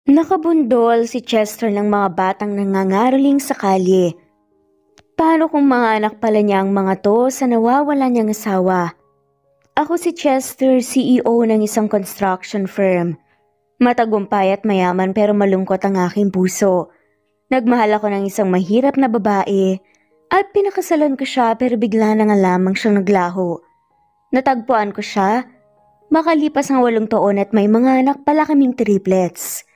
Nakabundol si Chester ng mga batang nangangaroling sa kalye. Paano kung mga anak pala niya ang mga to sa nawawala niyang asawa? Ako si Chester, CEO ng isang construction firm. Matagumpay at mayaman pero malungkot ang aking puso. Nagmahal ako ng isang mahirap na babae at pinakasalan ko siya pero bigla na nga lamang siyang naglaho. Natagpuan ko siya, makalipas ang 8 taon at may mga anak pala kaming triplets.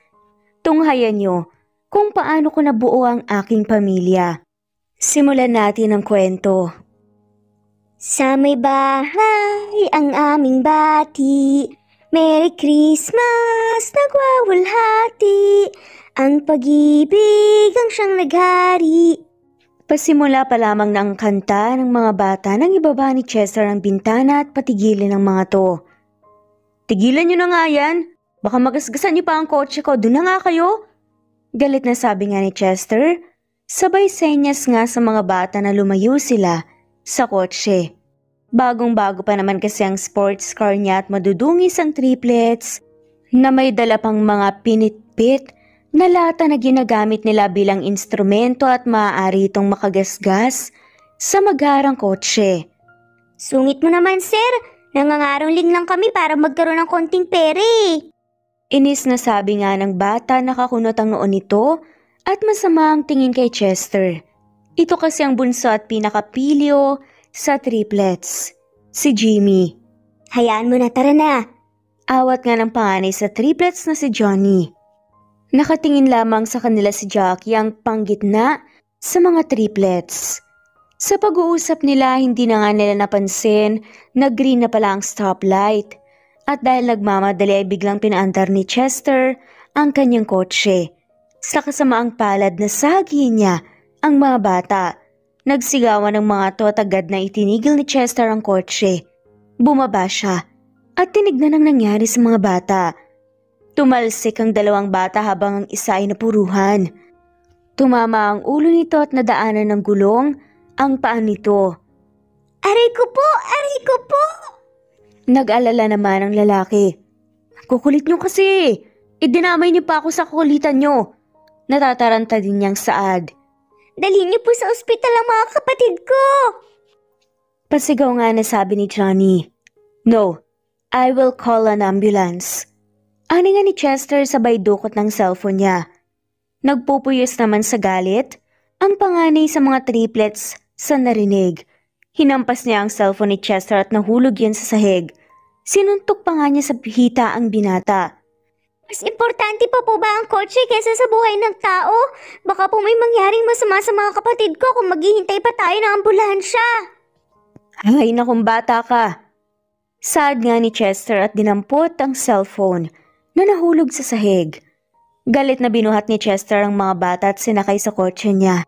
Tunghayan niyo kung paano ko nabuo ang aking pamilya. Simulan natin ang kwento. Sa may bahay ang aming bati, Merry Christmas, nagwawalhati, ang pag-ibig ang siyang naghari. Pasimula pa lamang ng kanta ng mga bata nang ibaba ni Chester ang bintana at patigilin ang mga to. Tigilan niyo na nga yan! Baka magasgasan niyo pa ang kotse ko, doon na nga kayo! Galit na sabi nga ni Chester, sabay senyas nga sa mga bata na lumayo sila sa kotse. Bagong-bago pa naman kasi ang sports car niya at madudungis ang triplets na may dala pang mga pinitpit na lata na ginagamit nila bilang instrumento at maaari itong makagasgas sa magarang kotse. Sungit mo naman, sir. Nangangaroling lang kami para magkaroon ng konting pera eh. Inis na sabi nga ng bata nakakunot ang noon nito at masama ang tingin kay Chester. Ito kasi ang bunso at pinakapilyo sa triplets, si Jimmy. Hayaan mo na, tara na. Awat nga ng panganay sa triplets na si Johnny. Nakatingin lamang sa kanila si Jackie ang panggitna sa mga triplets. Sa pag-uusap nila hindi na nga nila napansin na green na pala ang stoplight. At dahil nagmamadali ay biglang pinaandar ni Chester ang kanyang kotse. Sa kasamaang palad na sagi niya ang mga bata. Nagsigawan ng mga to at agad na itinigil ni Chester ang kotse. Bumaba siya at tinignan ang nangyari sa mga bata. Tumalsik ang 2 bata habang ang isa ay napuruhan. Tumama ang ulo nito at nadaanan ng gulong ang paa nito. Aray ko po! Aray ko po! Nag-alala naman ang lalaki. Kukulit niyo kasi! Idinamay niyo pa ako sa kukulitan niyo. Natataranta din niyang saad. Dalhin niyo po sa ospital ang mga kapatid ko! Pasigaw nga na sabi ni Johnny. No, I will call an ambulance. Ani nga ni Chester sabay dukot ng cellphone niya. Nagpupuyos naman sa galit ang panganay sa mga triplets sa narinig. Hinampas niya ang cellphone ni Chester at nahulog yan sa sahig. Sinuntok pa nga niya sa hita ang binata. Mas importante pa po ba ang kotse kaysa sa buhay ng tao? Baka po may mangyaring masama sa mga kapatid ko kung maghihintay pa tayo ng ambulansya. Ay nakong bata ka. Saad nga ni Chester at dinampot ang cellphone na nahulog sa sahig. Galit na binuhat ni Chester ang mga bata at sinakay sa kotse niya.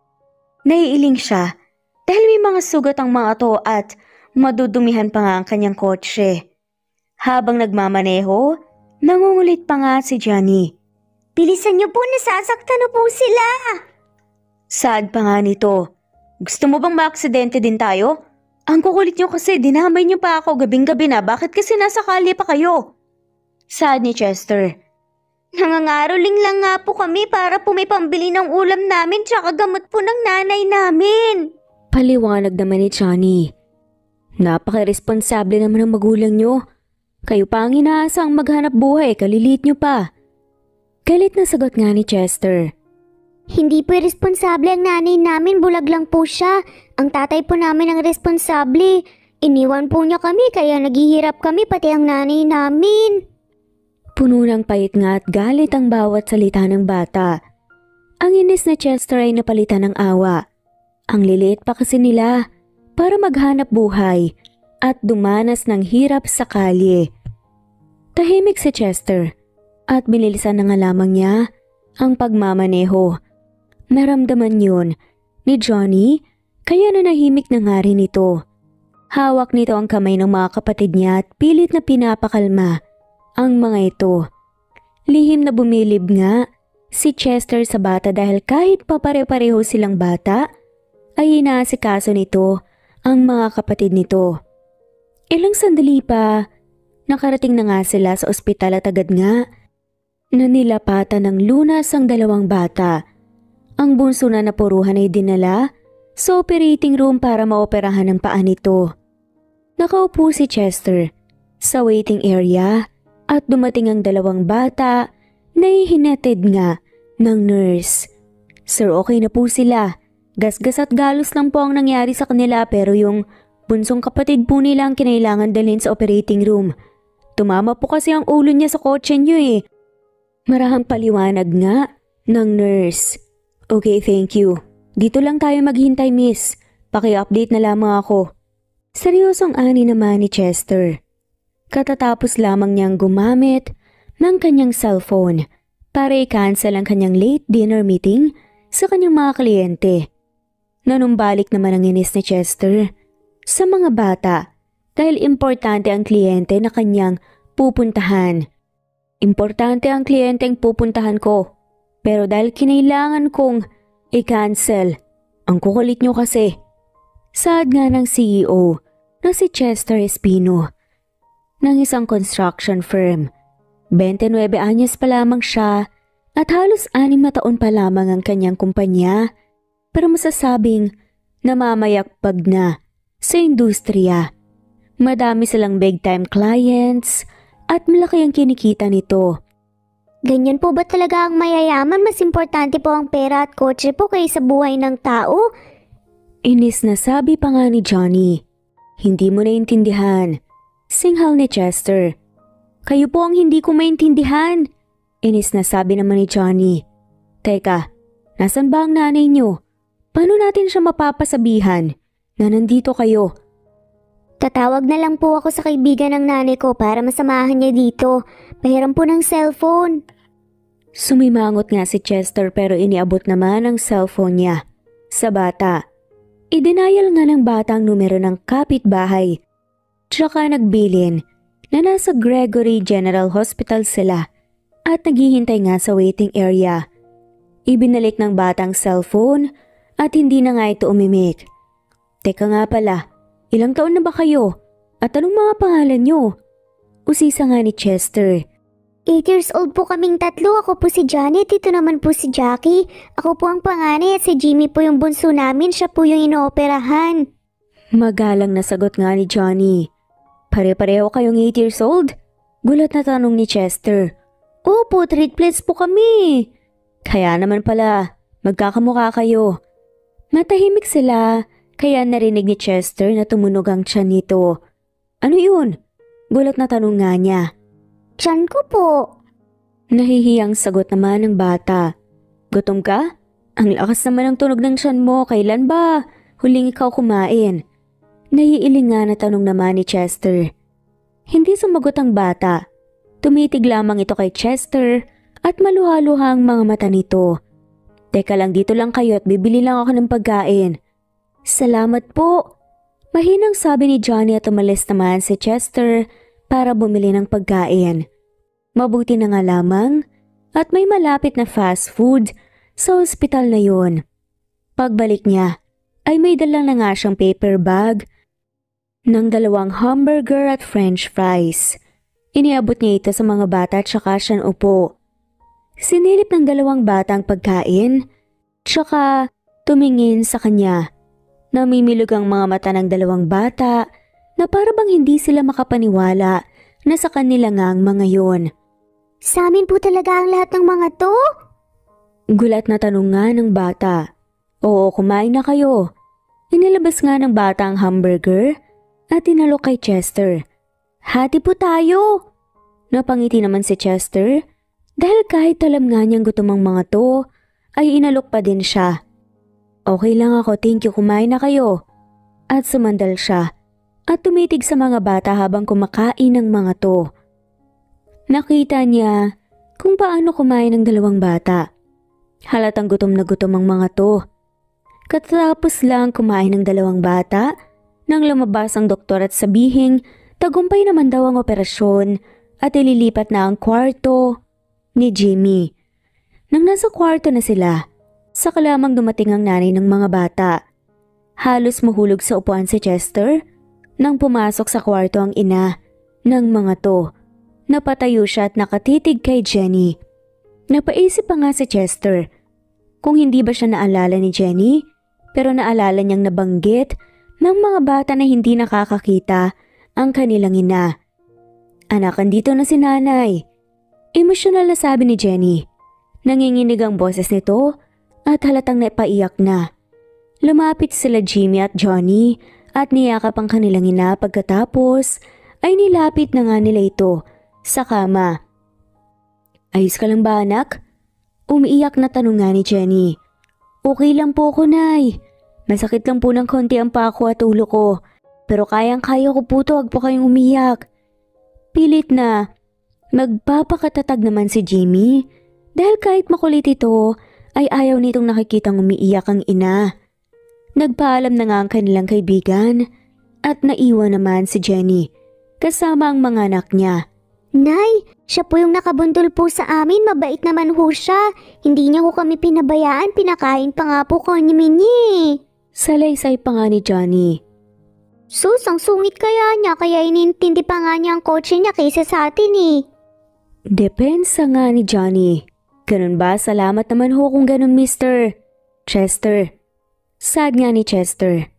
Naiiling siya dahil may mga sugat ang mga to at madudumihan pa nga ang kanyang kotse. Habang nagmamaneho, nangungulit pa nga si Johnny. Bilisan niyo po, nasasaktan na po sila. Saad pa nga nito. Gusto mo bang maaksidente din tayo? Ang kukulit niyo kasi dinamay niyo pa ako gabing-gabi na, bakit kasi nasa kalye pa kayo? Saad ni Chester. Nangangaroling lang nga po kami para po may pambili ng ulam namin tsaka gamot po ng nanay namin. Paliwanag naman ni Johnny. Napaka-responsable naman ng magulang niyo. Kayo pa ang inaasang maghanap buhay, kalilit niyo pa. Galit na sagot nga ni Chester. Hindi po responsable ang nanay namin, bulag lang po siya. Ang tatay po namin ang responsable. Iniwan po niya kami kaya naghihirap kami pati ang nanay namin. Puno ng pait nga at galit ang bawat salita ng bata. Ang inis na Chester ay napalitan ng awa. Ang liliit pa kasi nila para maghanap buhay at dumanas ng hirap sa kalye. Tahimik si Chester at binilisan na nga lamang niya ang pagmamaneho. Naramdaman yun ni Johnny kaya nanahimik na nga rin ito. Hawak nito ang kamay ng mga kapatid niya at pilit na pinapakalma ang mga ito. Lihim na bumilib nga si Chester sa bata dahil kahit papare-pareho silang bata, ay inaasikaso nito ang mga kapatid nito. Ilang sandali pa, nakarating na nga sila sa ospital at agad nga na nilapatan ng lunas ang dalawang bata. Ang bunso na napuruhan ay dinala sa operating room para maoperahan ang paa nito. Nakaupo si Chester sa waiting area at dumating ang dalawang bata na ihinatid nga ng nurse. Sir, okay na po sila. Gasgas at galos lang po ang nangyari sa kanila pero yung bunsong kapatid po nila ang kinailangan dalhin sa operating room. Tumama po kasi ang ulo niya sa kotse niyo eh. Marahang paliwanag nga ng nurse. Okay, thank you. Dito lang tayo maghintay, miss. Paki-update na lamang ako. Seryosong ani naman ni Chester. Katatapos lamang niyang gumamit ng kanyang cellphone para i-cancel ang kanyang late dinner meeting sa kanyang mga kliyente. Nanumbalik naman ang inis ni Chester sa mga bata dahil importante ang kliyente na kanyang pupuntahan. Importante ang kliyenteng pupuntahan ko pero dahil kinailangan kong i-cancel, ang kukulit niyo kasi. Saad nga ng CEO na si Chester Espino ng isang construction firm. 29 anyos pa lamang siya at halos 6 na taon pa lamang ang kanyang kumpanya pero masasabing namamayagpag na sa industriya. Madami silang big time clients at malaki ang kinikita nito. Ganyan po ba talaga ang mayayaman? Mas importante po ang pera at kotse po kaysa buhay ng tao? Inis na sabi pa nga ni Johnny. Hindi mo naintindihan. Singhal ni Chester. Kayo po ang hindi ko maintindihan. Inis na sabi naman ni Johnny. Teka, nasan ba ang nanay niyo? Paano natin siya mapapasabihan na nandito kayo? Tatawag na lang po ako sa kaibigan ng nanay ko para masamahan niya dito. Pahiram po ng cellphone. Sumimangot nga si Chester pero iniabot naman ang cellphone niya sa bata. I-denial nga ng bata ang numero ng kapitbahay. Tsaka nagbilin na nasa Gregory General Hospital sila at naghihintay nga sa waiting area. Ibinalik ng batang cellphone at hindi na nga ito umimik. Teka nga pala, ilang taon na ba kayo? At anong mga pangalan nyo? Usisa nga ni Chester. 8 years old po kaming tatlo. Ako po si Janet, ito naman po si Jackie. Ako po ang panganay at si Jimmy po yung bunso namin. Siya po yung inooperahan. Magalang na sagot nga ni Johnny. Pare-pareho kayong 8 years old? Gulat na tanong ni Chester. Opo, triplets po kami. Kaya naman pala, magkakamukha kayo. Matahimik sila, kaya narinig ni Chester na tumunog ang tiyan nito. Ano yun? Gulat na tanong nga niya. Tiyan ko po. Nahihiyang sagot naman ng bata. Gutom ka? Ang lakas naman ng tunog ng tiyan mo, kailan ba? Huling ikaw kumain. Naiiling nga na tanong naman ni Chester. Hindi sumagot ang bata. Tumitig lamang ito kay Chester at maluha-luha ang mga mata nito. Teka lang, dito lang kayo at bibili lang ako ng pagkain. Salamat po. Mahinang sabi ni Johnny at umalis naman si Chester para bumili ng pagkain. Mabuti na nga lamang at may malapit na fast food sa ospital na yun. Pagbalik niya ay may dala na nga siyang paper bag ng 2 hamburger at french fries. Iniabot niya ito sa mga bata at saka siya upo. Sinilip ng 2 bata ang pagkain, tsaka tumingin sa kanya. Namimilog ang mga mata ng 2 bata na para bang hindi sila makapaniwala na sa kanila nga ang mga yon. Sa amin po talaga ang lahat ng mga to? Gulat na tanong nga ng bata. Oo, kumain na kayo. Inilabas nga ng bata ang hamburger at inalok kay Chester. Hati po tayo. Napangiti naman si Chester dahil kahit alam nga niyang gutom ang mga to ay inalok pa din siya. Okay lang ako, thank you, kumain na kayo. At sumandal siya at tumitig sa mga bata habang kumakain ng mga to. Nakita niya kung paano kumain ng 2 bata. Halatang gutom na gutom ang mga to. Katapos lang kumain ng 2 bata nang lumabas ang doktor at sabihing tagumpay naman daw ang operasyon at ililipat na ang kwarto ni Jimmy. Nang nasa kwarto na sila, saka lamang dumating ang nanay ng mga bata. Halos mahulog sa upuan si Chester nang pumasok sa kwarto ang ina ng mga to. Napatayo siya at nakatitig kay Jenny. Napaisip pa nga si Chester kung hindi ba siya naalala ni Jenny, pero naalala niyang nabanggit ng mga bata na hindi nakakakita ang kanilang ina. Anak, andito na si nanay. Emosyonal na sabi ni Jenny. Nanginginig ang boses nito at halatang napaiyak na. Lumapit sila Jimmy at Johnny at niyakap ang kanilang ina pagkatapos ay nilapit na nga nila ito sa kama. Ayos ka lang ba anak? Umiiyak na tanong nga ni Jenny. Okay lang po ko, Nay. Masakit lang po ng konti ang pako at ulo ko. Pero kayang-kaya ko po to, wag po kayong umiyak. Pilit na. Magpapakatatag naman si Jimmy dahil kahit makulit ito ay ayaw nitong nakikitang umiiyak ang ina. Nagpaalam na nga ang kanilang kaibigan at naiwan naman si Jenny kasama ang mga anak niya. Nay, siya po yung nakabundol po sa amin. Mabait naman ho siya. Hindi niya ho kami pinabayaan. Pinakain pa nga po kami niya. Salaysay pa nga ni Johnny. Sus, ang sungit kaya niya. Kaya inintindi pa nga niya ang kotse niya kaysa sa atin eh. Depensa nga ni Johnny. Ganun ba? Salamat naman ho kung ganun, Mr. Chester. Sad nga ni Chester.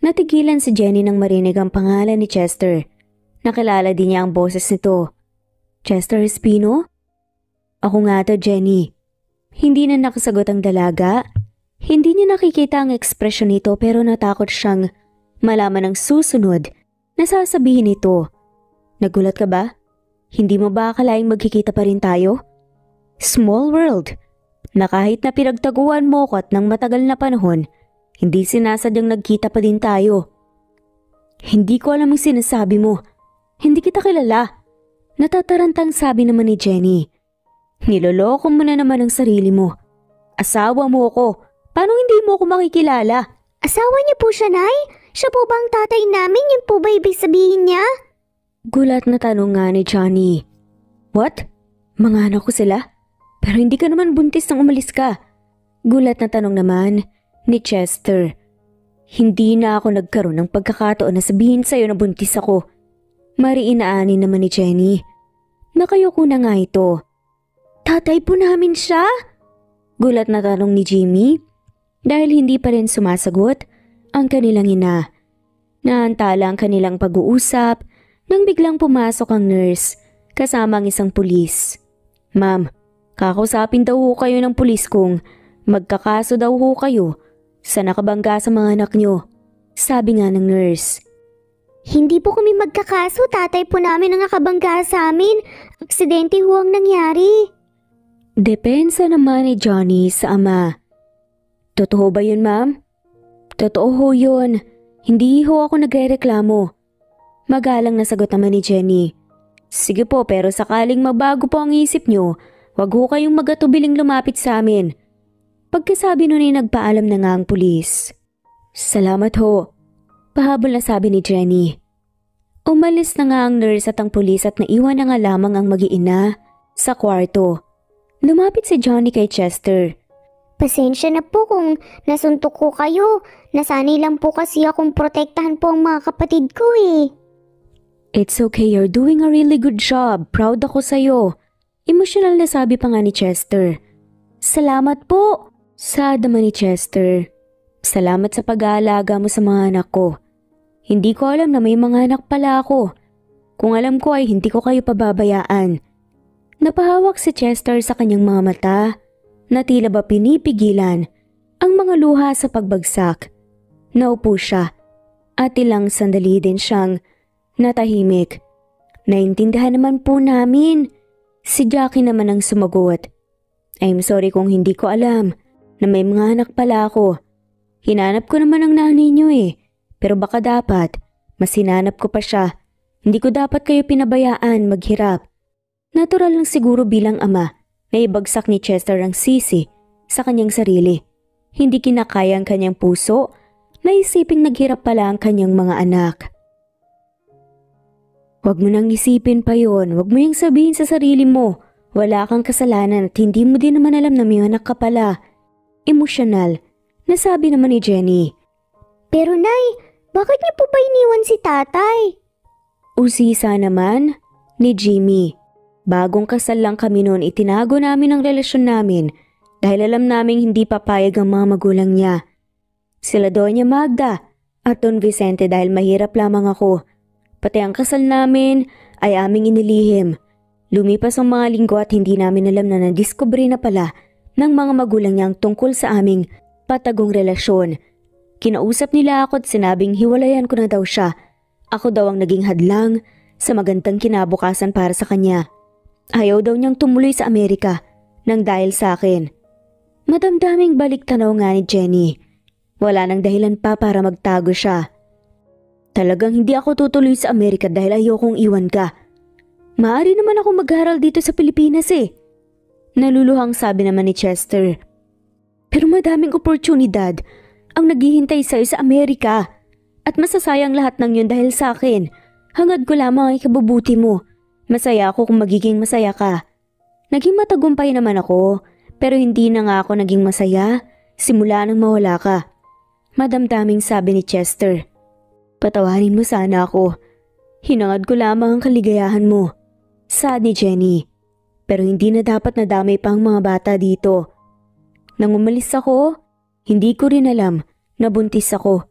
Natigilan si Jenny nang marinig ang pangalan ni Chester. Nakilala din niya ang boses nito. Chester Espino? Ako nga to, Jenny. Hindi na nakasagot ang dalaga. Hindi niya nakikita ang ekspresyon nito pero natakot siyang malaman ang susunod na sasabihin nito. Nagulat ka ba? Hindi mo ba akalaing magkikita pa rin tayo? Small world. Na kahit na pinagtaguan mo ko at ng matagal na panahon, hindi sinasadyang nagkita pa din tayo. Hindi ko alam ang sinasabi mo. Hindi kita kilala. Natatarantang sabi naman ni Jenny. Niloloko mo na naman ang sarili mo. Asawa mo ko. Paano hindi mo ko makikilala? Asawa niyo po siya, Nay? Siya po ba ang tatay namin? Yun po ba ibig sabihin niya? Gulat na tanong nga ni Johnny. What? Mga anak ko sila? Pero hindi ka naman buntis nang umalis ka. Gulat na tanong naman ni Chester. Hindi na ako nagkaroon ng pagkakataon na sabihin sa'yo na buntis ako. Mariinaanin naman ni Jenny. Nakayoko na nga ito. Tatay po namin siya? Gulat na tanong ni Jimmy dahil hindi pa rin sumasagot ang kanilang ina. Naantala ang kanilang pag-uusap nang biglang pumasok ang nurse kasama ang isang pulis. Ma'am, kakausapin daw ho kayo ng pulis kung magkakaso daw ho kayo sa nakabangga sa mga anak nyo. Sabi nga ng nurse. Hindi po kami magkakaso. Tatay po namin ang nakabangga sa amin. Aksidente ho ang nangyari. Depensa naman ni Johnny sa ama. Totoo ba yun, ma'am? Totoo ho yun. Hindi ho ako nagrereklamo. Magalang na sagot naman ni Jenny. Sige po, pero sakaling mabago po ang isip nyo, wag ho kayong magatubiling lumapit sa amin. Pagkasabi nun ay nagpaalam na nga ang pulis. Salamat ho. Pahabol na sabi ni Jenny. Umalis na nga ang nurse at ang pulis at naiwan na nga lamang ang mag-iina sa kwarto. Lumapit si Johnny kay Chester. Pasensya na po kung nasuntok ko kayo. Nasanay lang po kasi akong protektahan po ang mga kapatid ko eh. It's okay, you're doing a really good job. Proud ako sa'yo. Emosyonal na sabi pa nga ni Chester. Salamat po, sad naman ni Chester. Salamat sa pag-aalaga mo sa mga anak ko. Hindi ko alam na may mga anak pala ako. Kung alam ko ay hindi ko kayo pababayaan. Napahawak si Chester sa kanyang mga mata na tila ba pinipigilan ang mga luha sa pagbagsak. Naupo siya at ilang sandali din siyang natahimik. Naintindihan naman po namin. Si Jackie naman ang sumagot. I'm sorry kung hindi ko alam na may mga anak pala ako. Hinanap ko naman ang nanay niyo eh. Pero baka dapat, mas hinanap ko pa siya. Hindi ko dapat kayo pinabayaan maghirap. Natural lang siguro bilang ama na ibagsak ni Chester ang sisi sa kanyang sarili. Hindi kinakaya ang kanyang puso na isiping naghirap pala ang kanyang mga anak. Huwag mo nang isipin pa yon. Huwag mo yung sabihin sa sarili mo. Wala kang kasalanan at hindi mo din naman alam na may anak ka pala. Emosyonal. Nasabi naman ni Jenny. Pero Nay, bakit niyo po ba iniwan si tatay? Usisa naman ni Jimmy. Bagong kasal lang kami noon, itinago namin ang relasyon namin dahil alam naming hindi papayag ang mga magulang niya. Sila Doña Magda at Don Vicente dahil mahirap lamang ako. Pati ang kasal namin ay aming inilihim. Lumipas ang mga linggo at hindi namin alam na nadiskubre na pala ng mga magulang niyang tungkol sa aming patagong relasyon. Kinausap nila ako at sinabing hiwalayan ko na daw siya. Ako daw ang naging hadlang sa magandang kinabukasan para sa kanya. Ayaw daw niyang tumuloy sa Amerika nang dahil sa akin. Madamdaming balik tanaw nga ni Jenny. Wala nang dahilan pa para magtago siya. Talagang hindi ako tutuloy sa Amerika dahil ayokong iwan ka. Maaari naman ako mag-aral dito sa Pilipinas eh. Naluluhang sabi naman ni Chester. Pero madaming oportunidad ang naghihintay sa'yo sa Amerika. At masasayang lahat ng yun dahil sa akin. Hangad ko lamang ang ikabubuti mo. Masaya ako kung magiging masaya ka. Naging matagumpay naman ako, pero hindi na nga ako naging masaya simula nang mawala ka. Madamdaming sabi ni Chester. Patawarin mo sana ako. Hinangad ko lamang ang kaligayahan mo. Sad ni Jenny. Pero hindi na dapat nadamay pa ang mga bata dito. Nang umalis ako, hindi ko rin alam na buntis ako.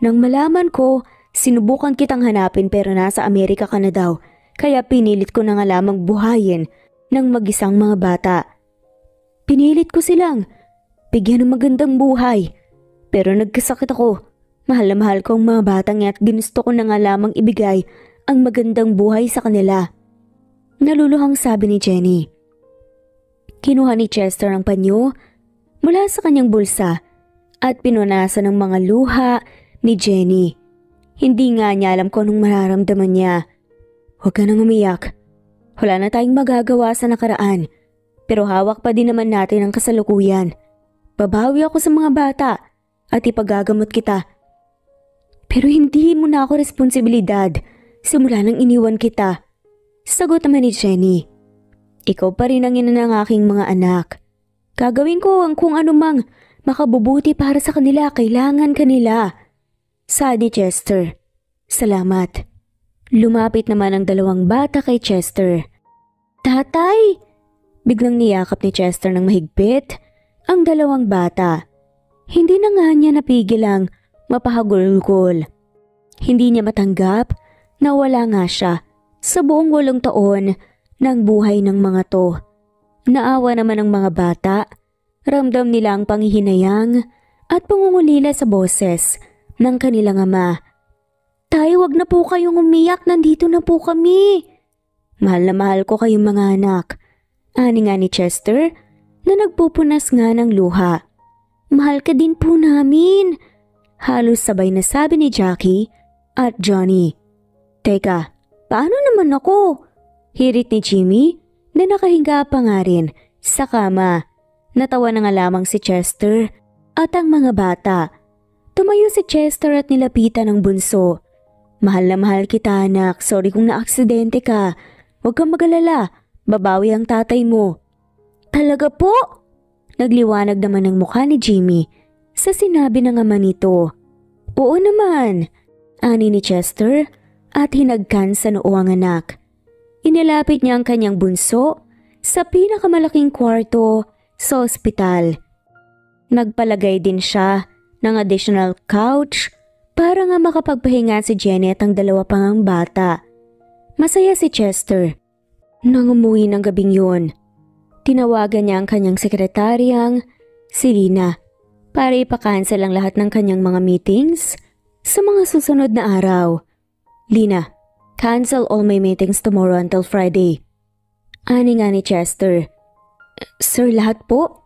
Nang malaman ko, sinubukan kitang hanapin pero nasa Amerika ka na daw. Kaya pinilit ko na nga lamang buhayin ng mag-isang mga bata. Pinilit ko silang bigyan ng magandang buhay. Pero nagkasakit ako. Mahal na mahal ko ang mga batang at ginusto ko na nga lamang ibigay ang magandang buhay sa kanila. Naluluhang sabi ni Jenny. Kinuha ni Chester ang panyo mula sa kanyang bulsa at pinunasan ng mga luha ni Jenny. Hindi nga niya alam kung anong mararamdaman niya. Huwag ka nang umiyak. Wala na tayong magagawa sa nakaraan. Pero hawak pa din naman natin ang kasalukuyan. Babawi ako sa mga bata at ipagagamot kita. Pero hindi mo na ako responsibilidad simula nang iniwan kita. Sagot naman ni Jenny. Ikaw pa rin ang ina ng aking mga anak. Gagawin ko ang kung anumang makabubuti para sa kanila, kailangan kanila. Sabi ni Chester. Salamat. Lumapit naman ang dalawang bata kay Chester. Tatay! Biglang niyakap ni Chester ng mahigpit ang dalawang bata. Hindi na nga niya napigil ang mapahagulgol. Hindi niya matanggap na wala nga siya sa buong 8 taon ng buhay ng mga to. Naawa naman ang mga bata. Ramdam nila ang panghihinayang at pangungulila sa boses ng kanilang ama. Tay, wag na po kayong umiyak, nandito na po kami. Mahal na mahal ko kayong mga anak. Ani nga ni Chester na nagpupunas nga ng luha. Mahal ka din po namin. Halos sabay na sabi ni Jackie at Johnny. Teka, paano naman ako? Hirit ni Jimmy na nakahiga pa nga rin sa kama. Natawa na nga lamang si Chester at ang mga bata. Tumayo si Chester at nilapitan ang bunso. Mahal na mahal kita anak, sorry kung naaksidente ka. Huwag kang mag-alala, babawi ang tatay mo. Talaga po? Nagliwanag naman ang mukha ni Jimmy sa sinabi ng ama nito. Oo naman, ani ni Chester at hinagkan sa noo ang anak. Inilapit niya ang kanyang bunso sa pinakamalaking kwarto sa ospital. Nagpalagay din siya ng additional couch para nga makapagpahinga si Jenny at ang dalawa pang bata. Masaya si Chester. Nang umuwi ng gabing yun, tinawagan niya ang kanyang sekretaryang si Lina para ipakancel ang lahat ng kanyang mga meetings sa mga susunod na araw. Lina, cancel all my meetings tomorrow until Friday. Ani nga ni Chester. Sir, lahat po?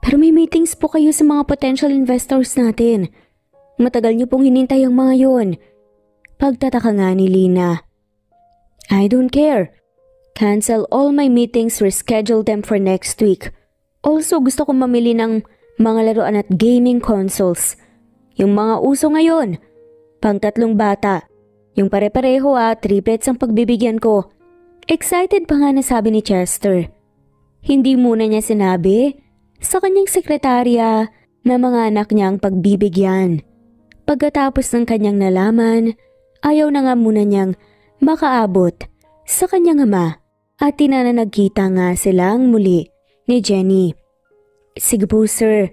Pero may meetings po kayo sa mga potential investors natin. Matagal niyo pong hinintay ang mga yon. Pagtataka nga ni Lina. I don't care. Cancel all my meetings, reschedule them for next week. Also gusto kong mamili ng mga laruan at gaming consoles. Yung mga uso ngayon. Pang-3 bata. Yung pare-pareho triplets ang pagbibigyan ko. Excited pa nga na sabi ni Chester. Hindi muna niya sinabi sa kanyang sekretarya na mga anak niya ang pagbibigyan. Pagkatapos ng kanyang nalaman, ayaw na nga muna niyang makaabot sa kanyang ama at tinanagkita nga silang muli ni Jenny. Sige po sir.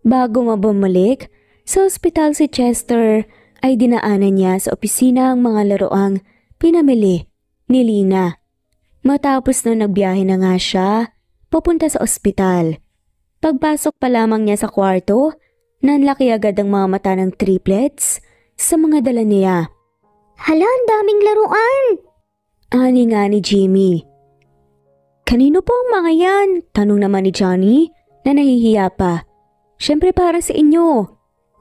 Bago mabumalik sa ospital si Chester ay dinaanan niya sa opisina ang mga laruang pinamili ni Lina. Matapos na nagbiyahe na nga siya papunta sa ospital. Pagpasok pa lamang niya sa kwarto, nanlaki agad ang mga mata ng triplets sa mga dala niya. Hala, ang daming laruan! Ani nga ni Jimmy. Kanino po ang mga yan? Tanong naman ni Johnny na nahihiya pa. Siyempre para sa inyo,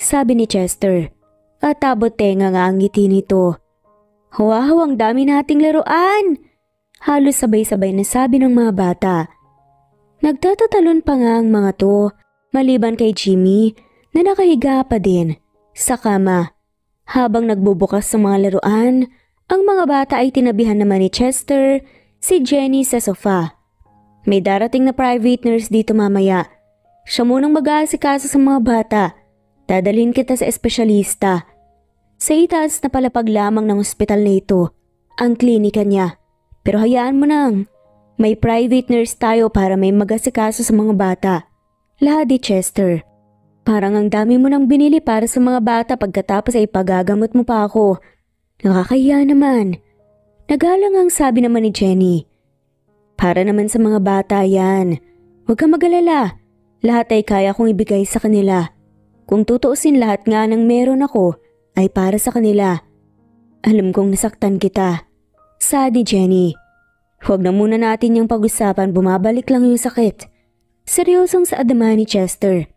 sabi ni Chester. At tabot tenga nga ang ngiti nito. Wow, ang dami nating laruan! Halos sabay-sabay na sabi ng mga bata. Nagtatatalon pa nga ang mga to, maliban kay Jimmy na nakahiga pa din sa kama. Habang nagbubukas ng mga laruan, ang mga bata ay tinabihan naman ni Chester si Jenny sa sofa. May darating na private nurse dito mamaya. Siya munang mag-aasikaso sa mga bata. Dadalhin kita sa espesyalista. Sa itaas na palapag lamang ng ospital na ito, ang klinika niya. Pero hayaan mo nang, may private nurse tayo para may mag-asikaso sa mga bata. Lahat ni Chester. Parang ang dami mo nang binili para sa mga bata pagkatapos ay pagagamot mo pa ako. Nakakahiya naman. Nagalang ang sabi naman ni Jenny. Para naman sa mga bata yan. Huwag kang mag-alala. Lahat ay kaya kong ibigay sa kanila. Kung tutuusin lahat nga ng meron ako ay para sa kanila. Alam kong nasaktan kita. Sabi ni Jenny. Huwag na muna natin yung pag-usapan, bumabalik lang yung sakit. Seryosong sa adama ni Chester.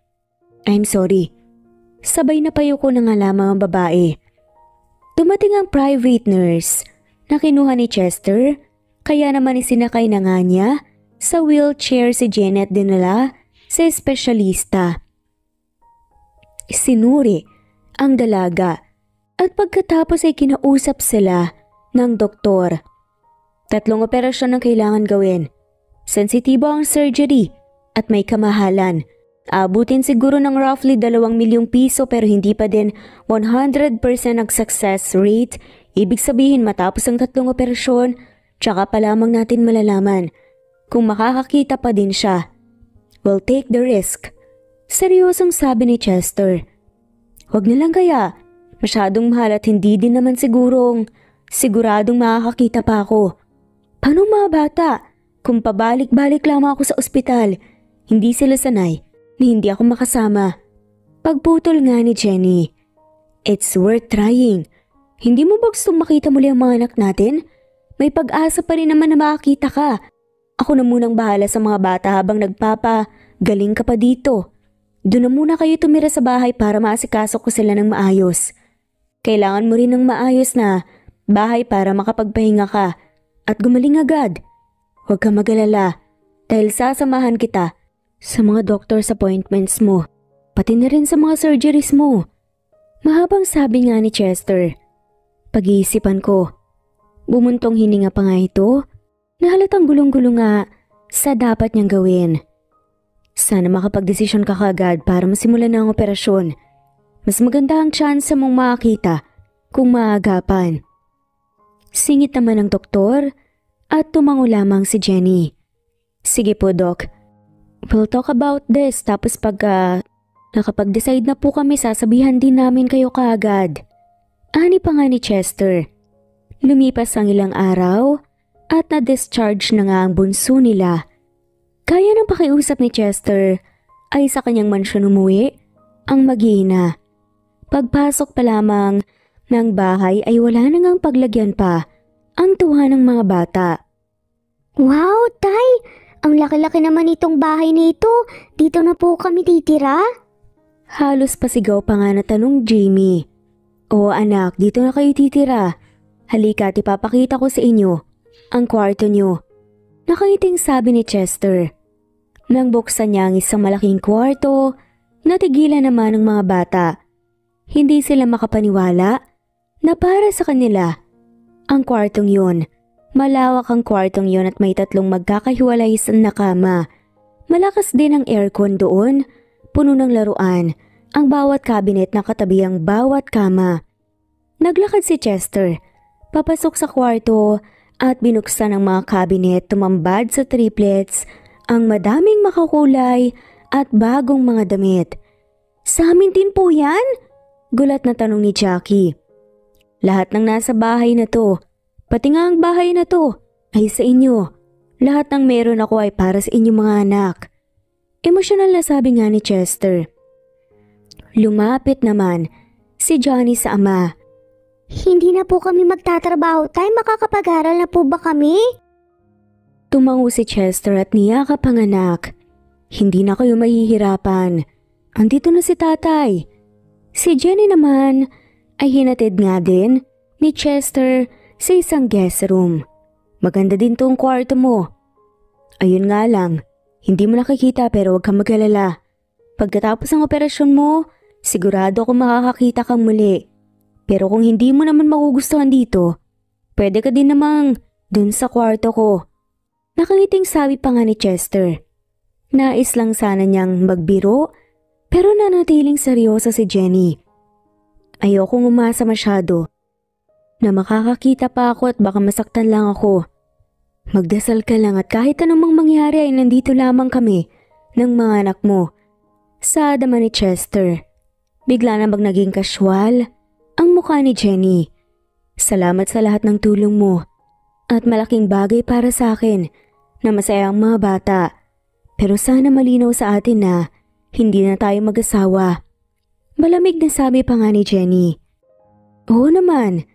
I'm sorry. Sabay na payo ko na nga lamang ang babae. Dumating ang private nurse na kinuha ni Chester, kaya naman isinakay na nga niya sa wheelchair si Jenny at dinala sa espesyalista. Sinuri ang dalaga at pagkatapos ay kinausap sila ng doktor. 3 operasyon ang kailangan gawin. Sensitibo ang surgery at may kamahalan. Abutin siguro ng roughly 2 milyong piso pero hindi pa din 100% ang success rate. Ibig sabihin matapos ang 3 operasyon, tsaka pa lamang natin malalaman kung makakakita pa din siya. We'll take the risk. Seryosong sabi ni Chester. Huwag na lang kaya. Masyadong mahal at hindi din naman siguradong makakakita pa ako. Paano mga bata? Kung pabalik-balik lamang ako sa ospital, hindi sila sanay na hindi ako makasama. Pagputol nga ni Jenny. It's worth trying. Hindi mo ba gustong makita muli ang mga anak natin? May pag-asa pa rin naman na makakita ka. Ako na munang bahala sa mga bata habang nagpapagaling ka pa dito. Doon na muna kayo tumira sa bahay para maasikaso ko sila ng maayos. Kailangan mo rin ng maayos na bahay para makapagpahinga ka at gumaling agad. Huwag kang mag-alala dahil sasamahan kita sa mga doctor's appointments mo, pati na rin sa mga surgeries mo. Mahabang sabi nga ni Chester. Pag-iisipan ko. Bumuntong hininga pa nga ito na halatang gulong-gulo nga sa dapat niyang gawin. Sana makapag-desisyon ka kaagad para masimulan na ang operasyon. Mas maganda ang chance mong makakita kung maagapan. Singit naman ng doktor at tumango lamang si Jenny. Sige po, Doc. We'll talk about this tapos pag nakapag-decide na po kami sasabihan din namin kayo kaagad. Ani pa nga ni Chester. Lumipas ang ilang araw at na-discharge na nga ang bunso nila. Kaya ng pakiusap ni Chester ay sa kanyang mansyon umuwi ang mag-iina. Pagpasok pa lamang ng bahay ay wala na ngang paglagyan pa ang tuwa ng mga bata. Wow, Tay! Ang laki-laki naman itong bahay nito. Dito na po kami titira. Halos pasigaw pa nga na tanong Jamie. Oo anak, dito na kayo titira. Halika at ipapakita ko sa inyo ang kwarto nyo. Nakangiting sabi ni Chester. Nang buksan niya ang isang malaking kwarto, natigilan naman ng mga bata. Hindi sila makapaniwala na para sa kanila ang kwartong yun. Malawak ang kwartong yun at may 3 magkakahiwalay na kama. Malakas din ang aircon doon, puno ng laruan, ang bawat cabinet na katabi ang bawat kama. Naglakad si Chester, papasok sa kwarto at binuksan ang mga cabinet tumambad sa triplets ang madaming makakulay at bagong mga damit. Sa amin din po yan? Gulat na tanong ni Jackie. Lahat ng nasa bahay na to, pati nga ang bahay na to, ay sa inyo. Lahat ng meron ako ay para sa inyong mga anak. Emosyonal na sabi nga ni Chester. Lumapit naman si Johnny sa ama. Hindi na po kami magtatrabaho, tay. Makakapag-aral na po ba kami? Tumango si Chester at niyakap ang anak. Hindi na kayo mahihirapan. Andito na si tatay. Si Jenny naman ay hinatid nga din ni Chester sa isang guest room. Maganda din tong kwarto mo. Ayun nga lang, hindi mo nakikita pero huwag kang mag-alala. Pagkatapos ng operasyon mo, sigurado akong makakakita kang muli. Pero kung hindi mo naman magugustuhan dito, pwede ka din namang dun sa kwarto ko. Nakangiting sabi pa nga ni Chester. Nais lang sana niyang magbiro pero nanatiling seryosa si Jenny. Ayokong umasa masyado na makakakita pa ako at baka masaktan lang ako. Magdasal ka lang at kahit anumang mangyari ay nandito lamang kami ng mga anak mo. Sa adama ni Chester. Bigla na naging casual ang mukha ni Jenny. Salamat sa lahat ng tulong mo at malaking bagay para sa akin na masaya ang mga bata. Pero sana malinaw sa atin na hindi na tayo mag-asawa. Malamig na sabi pa nga ni Jenny. Oo naman,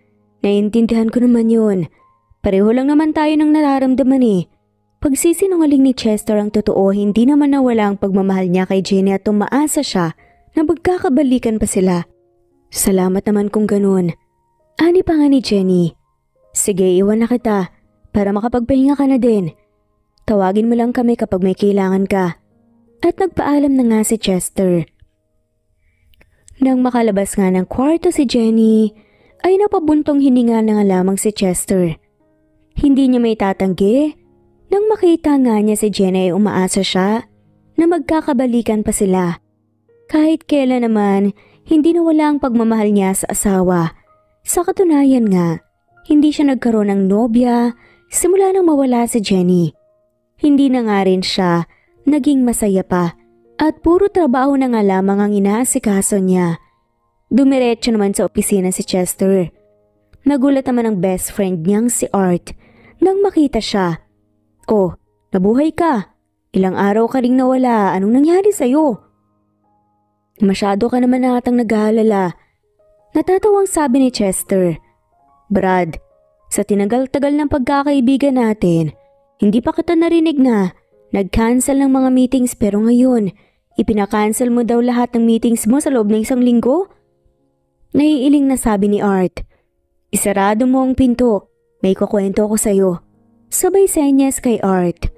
naiintindihan ko naman yun. Pareho lang naman tayo ng nararamdaman eh. Pagsisinungaling ni Chester ang totoo, hindi naman nawala ang pagmamahal niya kay Jenny at tumaasa siya na magkakabalikan pa sila. Salamat naman kung ganun. Ani pa nga ni Jenny. Sige, iwan na kita para makapagpahinga ka na din. Tawagin mo lang kami kapag may kailangan ka. At nagpaalam na nga si Chester. Nang makalabas nga ng kwarto si Jenny, ay napabuntong hininga na nga lamang si Chester. Hindi niya may tatanggi. Nang makita nga niya si Jenny ay umaasa siya na magkakabalikan pa sila. Kahit kailan naman, hindi nawala ang pagmamahal niya sa asawa. Sa katunayan nga, hindi siya nagkaroon ng nobya simula nang mawala si Jenny. Hindi na nga rin siya naging masaya pa at puro trabaho na nga lamang ang inaasikaso niya. Dumiretso naman sa opisina si Chester. Nagulat naman ang best friend niyang si Art nang makita siya. Oh, nabuhay ka. Ilang araw ka ring nawala. Anong nangyari sa'yo? Masyado ka naman natang nag-aalala. Natatawang sabi ni Chester. Brad, sa tinagal-tagal ng pagkakaibigan natin, hindi pa kita narinig na nag-cancel ng mga meetings pero ngayon, ipina-cancel mo daw lahat ng meetings mo sa loob ng 1 linggo? Naiiling na sabi ni Art. Isarado mo ang pinto, may kukwento ko sa'yo. Sabay senyas kay Art.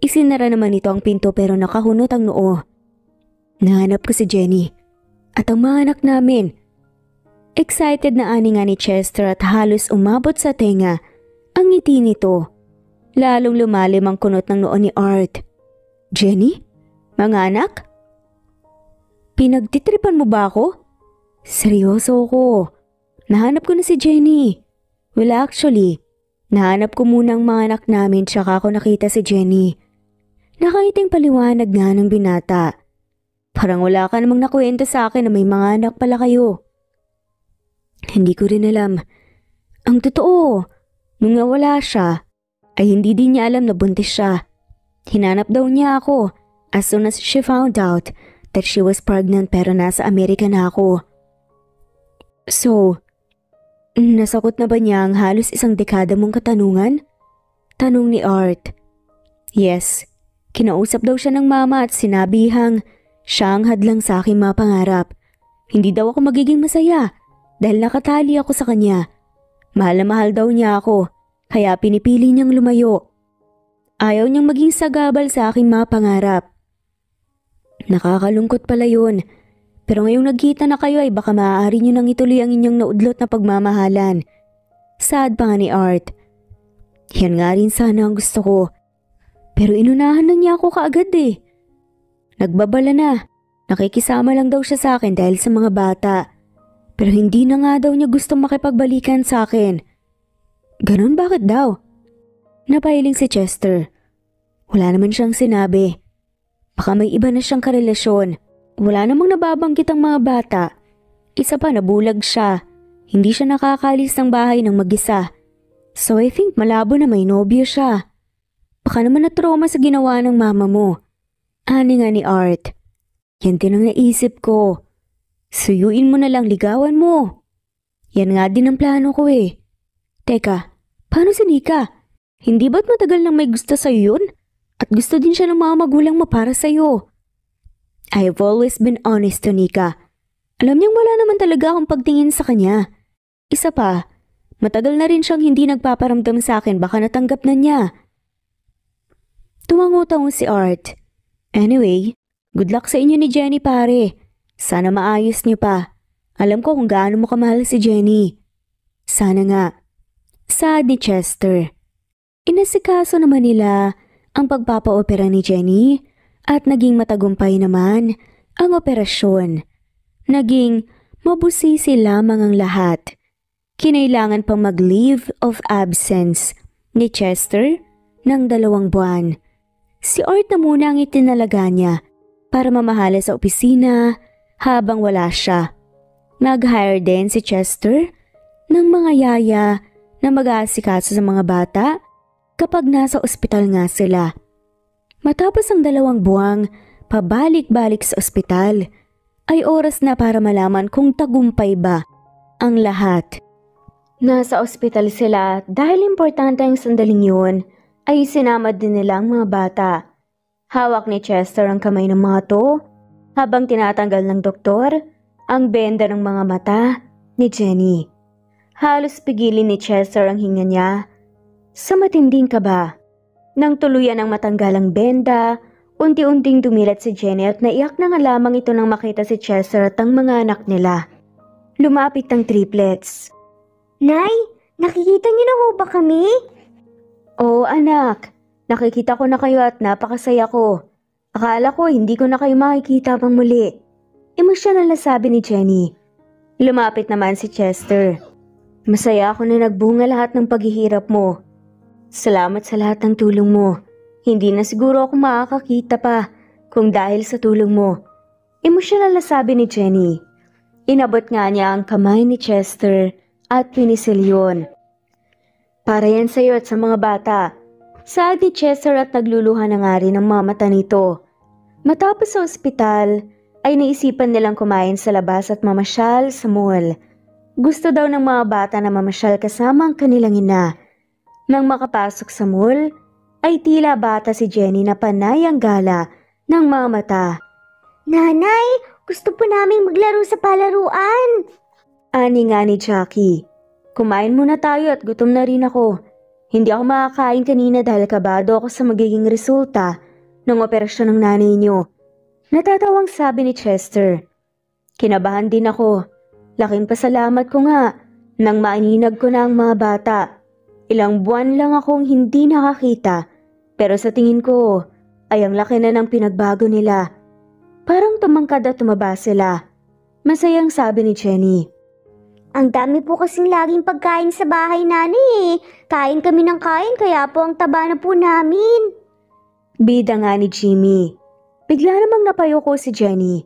Isinara naman ito ang pinto pero nakahunot ang noo. Nahanap ko si Jenny at ang mga anak namin. Excited na ani nga ni Chester at halos umabot sa tenga ang ngiti nito. Lalong lumalim ang kunot ng noo ni Art. Jenny? Mga anak? Pinagtitripan mo ba ako? Seryoso ako. Nahanap ko na si Jenny. Well actually, nahanap ko muna ang mga anak namin tsaka ako nakita si Jenny. Nakangiting paliwanag nga ng binata. Parang wala ka namang nakwento sa akin na may mga anak pala kayo. Hindi ko rin alam. Ang totoo, nung nawala siya, ay hindi din niya alam na buntis siya. Hinanap daw niya ako as soon as she found out that she was pregnant pero nasa Amerika na ako. So, nasagot na ba niya ang halos 1 dekada mong katanungan? Tanong ni Art. Yes, kinausap daw siya ng mama at sinabihang siya ang hadlang sa aking mga pangarap. Hindi daw ako magiging masaya dahil nakatali ako sa kanya. Mahal na mahal daw niya ako. Kaya pinipili niyang lumayo. Ayaw niyang maging sagabal sa aking mga pangarap. Nakakalungkot pala yun. Pero ngayong nagkita na kayo ay baka maaari niyo nang ituloy ang inyong naudlot na pagmamahalan. Sad pa nga ni Art. Yan nga rin sana ang gusto ko. Pero inunahan na niya ako kaagad eh. Nagbabala na. Nakikisama lang daw siya sa akin dahil sa mga bata. Pero hindi na nga daw niya gustong makipagbalikan sa akin. Ganon bakit daw? Napahiling si Chester. Wala naman siyang sinabi. Baka may iba na siyang karelasyon. Wala namang nababanggit ang mga bata. Isa pa, nabulag siya. Hindi siya nakakalis ng bahay ng mag-isa. So I think malabo na may nobyo siya. Baka naman na-trauma sa ginawa ng mama mo. Ani nga ni Art. Yan din ang naisip ko. Suyuin mo na lang, ligawan mo. Yan nga din ang plano ko eh. Teka, paano si Nika? Hindi ba't matagal nang may gusto sa'yo yun? At gusto din siya ng mga magulang mo para sa'yo. I've always been honest to Nika. Alam niyang wala naman talaga akong pagtingin sa kanya. Isa pa, matagal na rin siyang hindi nagpaparamdam sa akin, baka natanggap na niya. Tumango-tango si Art. Anyway, good luck sa inyo ni Jenny pare. Sana maayos niyo pa. Alam ko kung gaano mo kamahal si Jenny. Sana nga. Saad ni Chester. Inasikaso naman nila ang pagpapaopera ni Jenny at naging matagumpay naman ang operasyon. Naging mabusisi lamang ang lahat. Kinailangan pang mag-leave of absence ni Chester ng 2 buwan. Si Art na muna ang itinalaga niya para mamahala sa opisina habang wala siya. Nag-hire din si Chester ng mga yaya na mag-aasikaso sa mga bata kapag nasa ospital nga sila. Matapos ang 2 buwang pabalik-balik sa ospital, ay oras na para malaman kung tagumpay ba ang lahat. Nasa ospital sila dahil importante ang sandaling yun, ay sinama din nila ang mga bata. Hawak ni Chester ang kamay ng mga to habang tinatanggal ng doktor ang benda ng mga mata ni Jenny. Halos pigilin ni Chester ang hinga niya. Sa matinding kaba, nang tuluyan ang matanggal ang benda, unti-unting dumilat si Jenny at naiyak na nga lamang ito nang makita si Chester at ang mga anak nila. Lumapit ang triplets. Nay, nakikita niyo na ho ba kami? Oo anak, nakikita ko na kayo at napakasaya ko. Akala ko hindi ko na kayo makikita pang muli. Emosyonal na sabi ni Jenny. Lumapit naman si Chester. Masaya ako na nagbunga lahat ng paghihirap mo. Salamat sa lahat ng tulong mo. Hindi na siguro ako makakakita pa kung dahil sa tulong mo. Emosyonal na sabi ni Jenny. Inabot nga niya ang kamay ni Chester at pinisilyon. Para yan sa'yo at sa mga bata. Saad ni Chester at nagluluha na nga rin ang mga mata nito. Matapos sa ospital, ay naisipan nilang kumain sa labas at mamasyal sa mall. Gusto daw ng mga bata na mamasyal kasama ang kanilang ina. Nang makapasok sa mall, ay tila bata si Jenny na panay ang gala ng mga mata. Nanay, gusto po naming maglaro sa palaruan. Ani nga ni Jackie. Kumain muna tayo at gutom na rin ako. Hindi ako makakain kanina dahil kabado ako sa magiging resulta ng operasyon ng nanay niyo. Natatawang sabi ni Chester. Kinabahan din ako. Laking pasalamat ko nga nang maaninag ko na ang mga bata. Ilang buwan lang akong hindi nakakita, pero sa tingin ko ay ang laki na ng pinagbago nila. Parang tumangkad at tumaba sila. Masayang sabi ni Jenny. Ang dami po kasing laging pagkain sa bahay nanay. Kain kami ng kain kaya po ang taba na po namin. Bida nga ni Jimmy. Bigla namang napayoko si Jenny.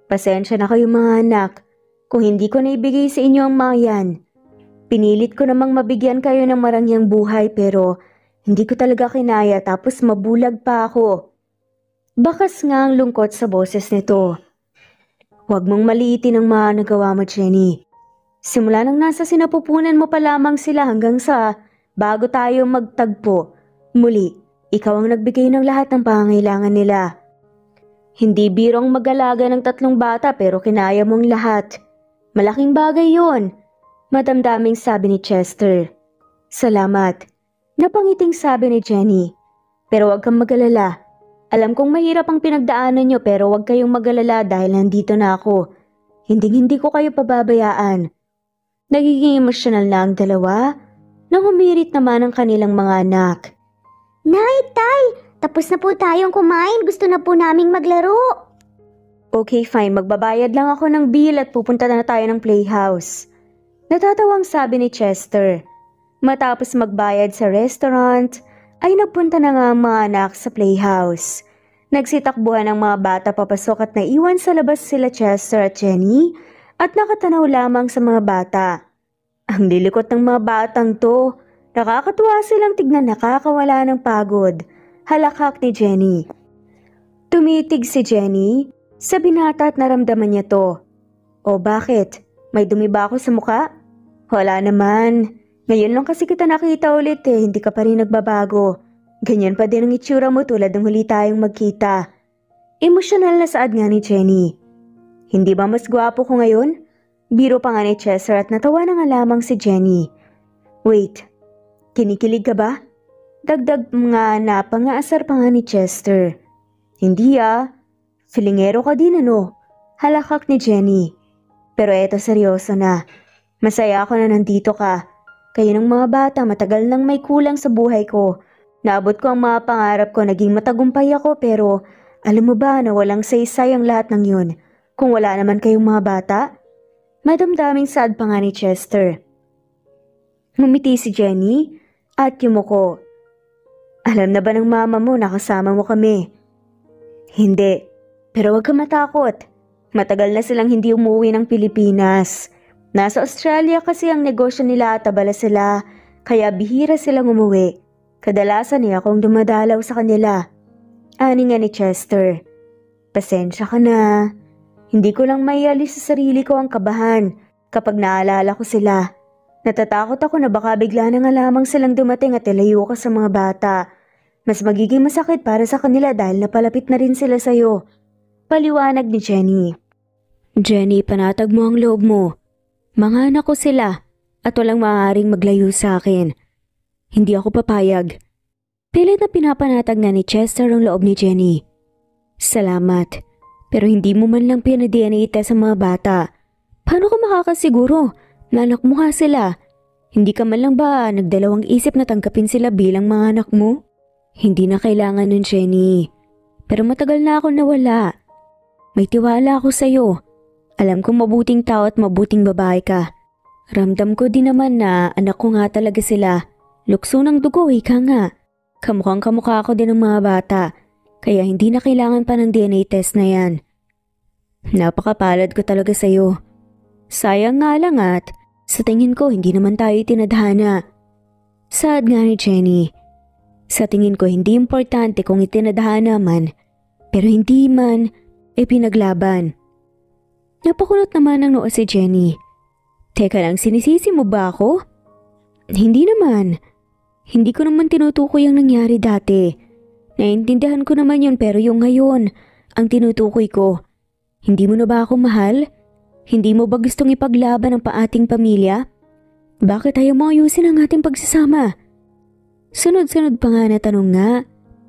Pasensya na kayo mga anak kung hindi ko naibigay sa inyo ang mga yan. Pinilit ko namang mabigyan kayo ng marangyang buhay pero hindi ko talaga kinaya tapos mabulag pa ako. Bakas nga ang lungkot sa boses nito. Huwag mong maliitin ang mga nagawa mo, Jenny. Simula nang nasa sinapupunan mo pa lamang sila hanggang sa bago tayo magtagpo. Muli, ikaw ang nagbigay ng lahat ng pangangailangan nila. Hindi birong mag-alaga ng 3 bata pero kinaya mong lahat. Malaking bagay yon. Madamdaming sabi ni Chester. Salamat. Napangiting sabi ni Jenny. Pero huwag kang mag-alala. Alam kong mahirap ang pinagdaanan nyo pero huwag kayong mag-alala dahil nandito na ako. Hindi ko kayo pababayaan. Nagiging emosyonal na ang dalawa nang humirit naman ang kanilang mga anak. Nay, tay, tapos na po tayong kumain. Gusto na po naming maglaro. Okay, fine. Magbabayad lang ako ng bill at pupunta na tayo ng playhouse. Natatawang sabi ni Chester. Matapos magbayad sa restaurant, ay nagpunta na nga ang mga anak sa playhouse. Nagsitakbuhan ang mga bata papasok at naiwan sa labas sila Chester at Jenny at nakatanaw lamang sa mga bata. Ang lilikot ng mga batang to, nakakatuwa silang tignan, nakakawala ng pagod. Halakhak ni Jenny. Tumitig si Jenny sa binata at naramdaman niya to. O bakit? May dumi ba ako sa mukha? Wala naman. Ngayon lang kasi kita nakita ulit hindi ka pa rin nagbabago. Ganyan pa din ang itsura mo tulad ng huli tayong magkita. Emosyonal na saad nga ni Jenny. Hindi ba mas gwapo ko ngayon? Biro pa nga ni Chester at natawa na nga lamang si Jenny. Wait, kinikilig ka ba? Dagdag nga na pangaasar pa nga ni Chester. Hindi filingero ka din Halakhak ni Jenny. Pero eto seryoso na. Masaya ako na nandito ka. Kayo ng mga bata matagal nang may kulang sa buhay ko. Naabot ko ang mga pangarap ko, naging matagumpay ako pero alam mo ba na walang saysay ang lahat ng yun kung wala naman kayong mga bata? Madamdaming saad pa nga ni Chester. Ngumiti si Jenny at yumuko. Alam na ba ng mama mo na kasama mo kami? Hindi, pero huwag ka matakot. Matagal na silang hindi umuwi ng Pilipinas. Nasa Australia kasi ang negosyo nila at abala sila, kaya bihira silang umuwi. Kadalasan akong dumadalaw sa kanila. Ani nga ni Chester. Pasensya ka na. Hindi ko lang maialis sa sarili ko ang kabahan kapag naalala ko sila. Natatakot ako na baka bigla na nga lamang silang dumating at ilayo ka sa mga bata. Mas magiging masakit para sa kanila dahil napalapit na rin sila sa'yo. Paliwanag ni Jenny. Jenny, panatag mo ang loob mo. Mga anak ko sila at walang maaaring maglayo sa akin. Hindi ako papayag. Pilit na pinapanatag nga ni Chester ang loob ni Jenny. Salamat. Pero hindi mo man lang pinadNA test sa mga bata. Paano ka makakasiguro na anak mo nga sila? Hindi ka man lang ba nagdalawang isip na tanggapin sila bilang mga anak mo? Hindi na kailangan nun, Jenny. Pero matagal na ako nawala. May tiwala ako sa'yo. Alam kong mabuting tao at mabuting babae ka. Ramdam ko din naman na anak ko nga talaga sila. Lukso ng dugo, ika nga. Kamukhang kamukha ko din ng mga bata. Kaya hindi na kailangan pa ng DNA test na yan. Napakapalad ko talaga sa'yo. Sayang nga lang at sa tingin ko hindi naman tayo tinadhana. Saad nga ni Jenny. Sa tingin ko hindi importante kung itinadhana man, pero hindi man pinaglaban. Napakunot naman ng noo si Jenny. Teka lang, sinisisi mo ba ako? Hindi naman. Hindi ko naman tinutukoy ang nangyari dati. Naiintindihan ko naman yun pero yung ngayon, ang tinutukoy ko. Hindi mo na ba ako mahal? Hindi mo ba gustong ipaglaban ang paating pamilya? Bakit ayaw mo ayusin ang ating pagsasama? Sunod-sunod pa nga na tanong nga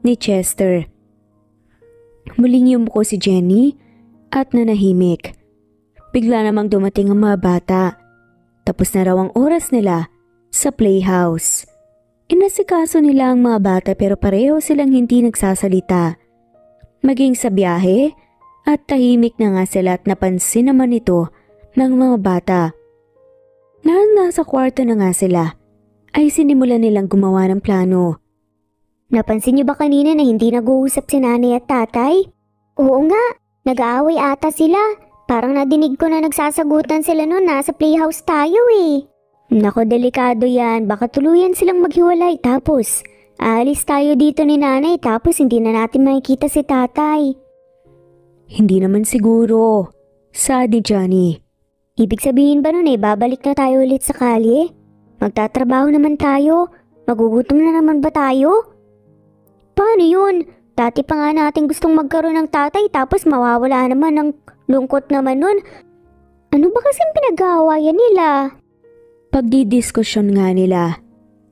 ni Chester. Muling yumuko si Jenny at nanahimik. Bigla namang dumating ang mga bata. Tapos na raw ang oras nila sa playhouse. Inasikaso nila ang mga bata pero pareho silang hindi nagsasalita. Maging sa biyahe at tahimik na nga sila at napansin naman ito ng mga bata. Nasa kwarto na nga sila ay sinimulan nilang gumawa ng plano. Napansin niyo ba kanina na hindi nag-uusap si nanay at tatay? Oo nga, nag-aaway ata sila. Parang nadinig ko na nagsasagutan sila noon, nasa playhouse tayo Nako, delikado yan. Baka tuluyan silang maghiwalay tapos aalis tayo dito ni nanay tapos hindi na natin makikita si tatay. Hindi naman siguro. Saad ni Johnny. Ibig sabihin ba nun babalik na tayo ulit sa kalye? Magtatrabaho naman tayo? Magugutom na naman ba tayo? Paano yun? Dati pa nga natin gustong magkaroon ng tatay tapos mawawala naman ng lungkot naman nun. Ano ba kasing pinag-aawayan nila? Pagdidiskusyon nga nila.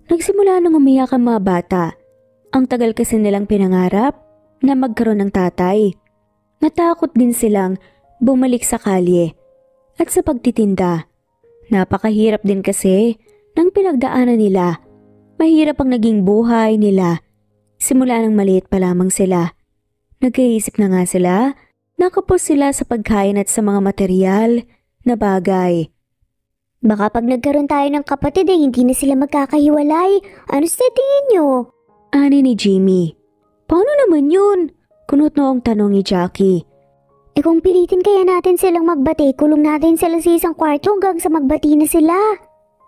Nagsimula nang umiyak ang mga bata. Ang tagal kasi nilang pinangarap na magkaroon ng tatay. Natakot din silang bumalik sa kalye at sa pagtitinda. Napakahirap din kasi ng pinagdaanan nila. Mahirap ang naging buhay nila. Simula nang maliit pa lamang sila. Nag-iisip na nga sila, nakapos sila sa pagkain at sa mga material na bagay. Baka pag nagkaroon tayo ng kapatid hindi na sila magkakahiwalay. Ano sa tingin nyo? Ani ni Jimmy. Paano naman yun? Kunot noong tanong ni Jackie. Kung pilitin kaya natin silang magbati, kulong natin sila sa isang kwarto hanggang sa magbati na sila.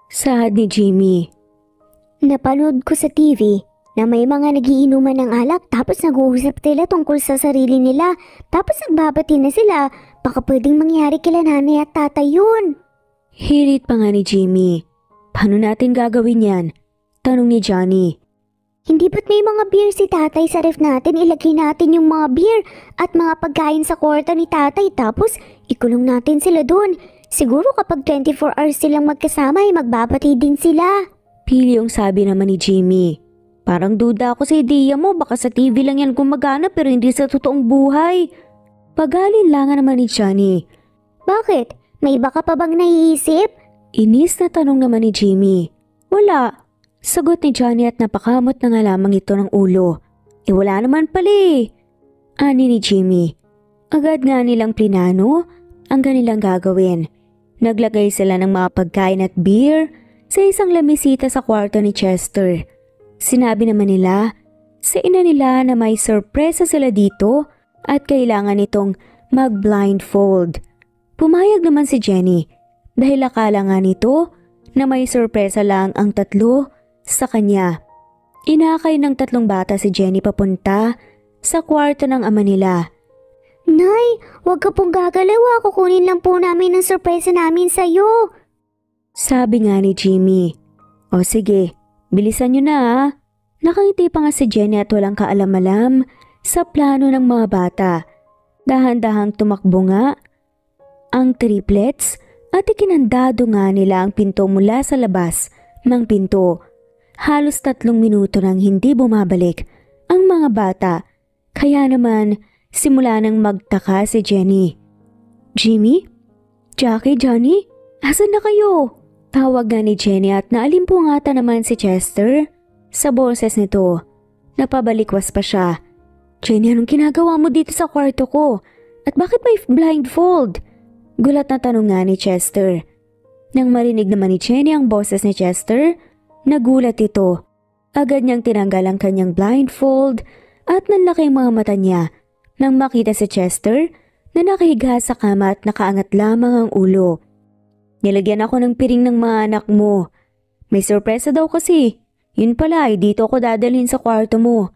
Saad ni Jimmy. Napanood ko sa TV na may mga nagiinuman ng alak tapos nag-uusap sila tungkol sa sarili nila tapos nagbabati na sila. Baka pwedeng mangyari kila nanay at tatay yun. Hirit pa nga ni Jimmy. Paano natin gagawin yan? Tanong ni Johnny. Hindi ba't may mga beer si tatay sa ref natin? Ilagay natin yung mga beer at mga pagkain sa kwarto ni tatay tapos ikulong natin sila dun. Siguro kapag 24 hours silang magkasama ay magbabati din sila. Pili yung sabi naman ni Jimmy. Parang duda ako sa ideya mo, baka sa TV lang yan gumagana pero hindi sa totoong buhay. Pag-alinlangan naman ni Johnny. Bakit? May iba ka pa bang naiisip? Inis na tanong naman ni Jimmy. Wala. Sagot ni Johnny at napakamot na nga lamang ito ng ulo. Wala naman pala eh. Ani ni Jimmy. Agad nga nilang plinano ang kanilang gagawin. Naglagay sila ng mga pagkain at beer sa isang lamisita sa kwarto ni Chester. Sinabi naman nila sa ina nila na may sorpresa sila dito at kailangan itong mag-blindfold. Pumayag naman si Jenny dahil akala nga nito na may sorpresa lang ang tatlo sa kanya. Inakay ng tatlong bata si Jenny papunta sa kwarto ng ama nila. Nay, wag ka pong gagalaw. Kukunin lang po namin ang sorpresa namin sa'yo. Sabi nga ni Jimmy. O sige, bilisan nyo na ha. Nakangiti pa nga si Jenny at walang kaalam-alam sa plano ng mga bata. Dahan-dahang tumakbo nga ang triplets at ikinandado nga nila ang pinto mula sa labas ng pinto. Halos 3 minuto nang hindi bumabalik ang mga bata. Kaya naman simula nang magtaka si Jenny. Jimmy? Jackie, Johnny? Asan na kayo? Tawag nga ni Jenny at naalimpungata naman si Chester sa boses nito. Napabalikwas pa siya. Jenny, anong ginagawa mo dito sa kwarto ko? At bakit may blindfold? Gulat na tanong nga ni Chester. Nang marinig naman ni Jenny ang boses ni Chester, nagulat ito. Agad niyang tinanggal ang kanyang blindfold at nanlaki ang mga mata niya nang makita si Chester na nakahiga sa kama at nakaangat lamang ang ulo. Nilagyan ako ng piring ng mga anak mo. May sorpresa daw kasi. Yun pala ay dito ako dadalhin sa kwarto mo.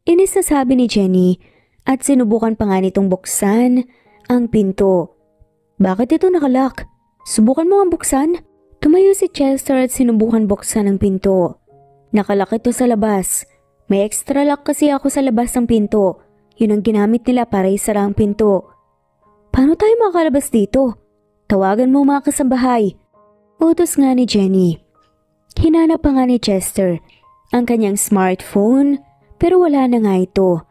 Inis na sabi ni Jenny at sinubukan pa nga nitong buksan ang pinto. Bakit ito nakalock? Subukan mo ang buksan? Tumayo si Chester at sinubukan buksan ang pinto. Nakalock ito sa labas. May extra lock kasi ako sa labas ng pinto. Yun ang ginamit nila para isara ang pinto. Paano tayo makalabas dito? Tawagan mo mga kasambahay. Utos nga ni Jenny. Hinanap pa nga ni Chester ang kanyang smartphone pero wala na nga ito.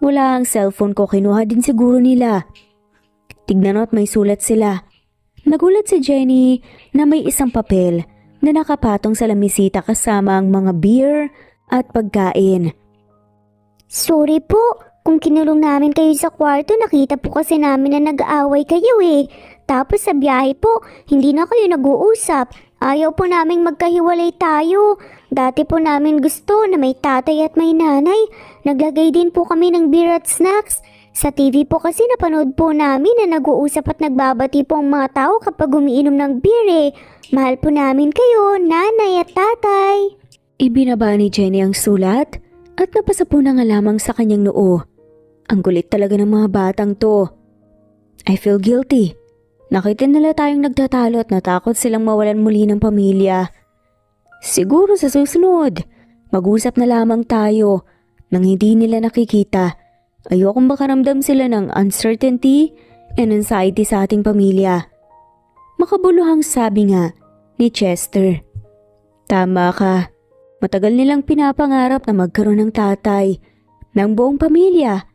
Wala ang cellphone ko, kinuha din siguro nila. Tignan mo at may sulat sila. Nagulat si Jenny na may isang papel na nakapatong sa lamisita kasama ang mga beer at pagkain. Sorry po, kung kinulong namin kayo sa kwarto, nakita po kasi namin na nag-aaway kayo eh. Tapos sa biyahe po, hindi na kayo nag-uusap. Ayaw po naming magkahiwalay tayo. Dati po namin gusto na may tatay at may nanay. Naglagay din po kami ng beer at snacks. Sa TV po kasi napanood po namin na nag-uusap at nagbabati po ang mga tao kapag umiinom ng beer eh. Mahal po namin kayo, nanay at tatay. Ibinaba ni Jenny ang sulat at napasa po na nga lamang sa kanyang noo. Ang kulit talaga ng mga batang to. I feel guilty. Nakita nila tayong nagtatalo at natakot silang mawalan muli ng pamilya. Siguro sa susunod, mag-usap na lamang tayo nang hindi nila nakikita. Ayokong makaramdam sila ng uncertainty and anxiety sa ating pamilya. Makabuluhang sabi nga ni Chester. Tama ka. Matagal nilang pinapangarap na magkaroon ng tatay ng buong pamilya.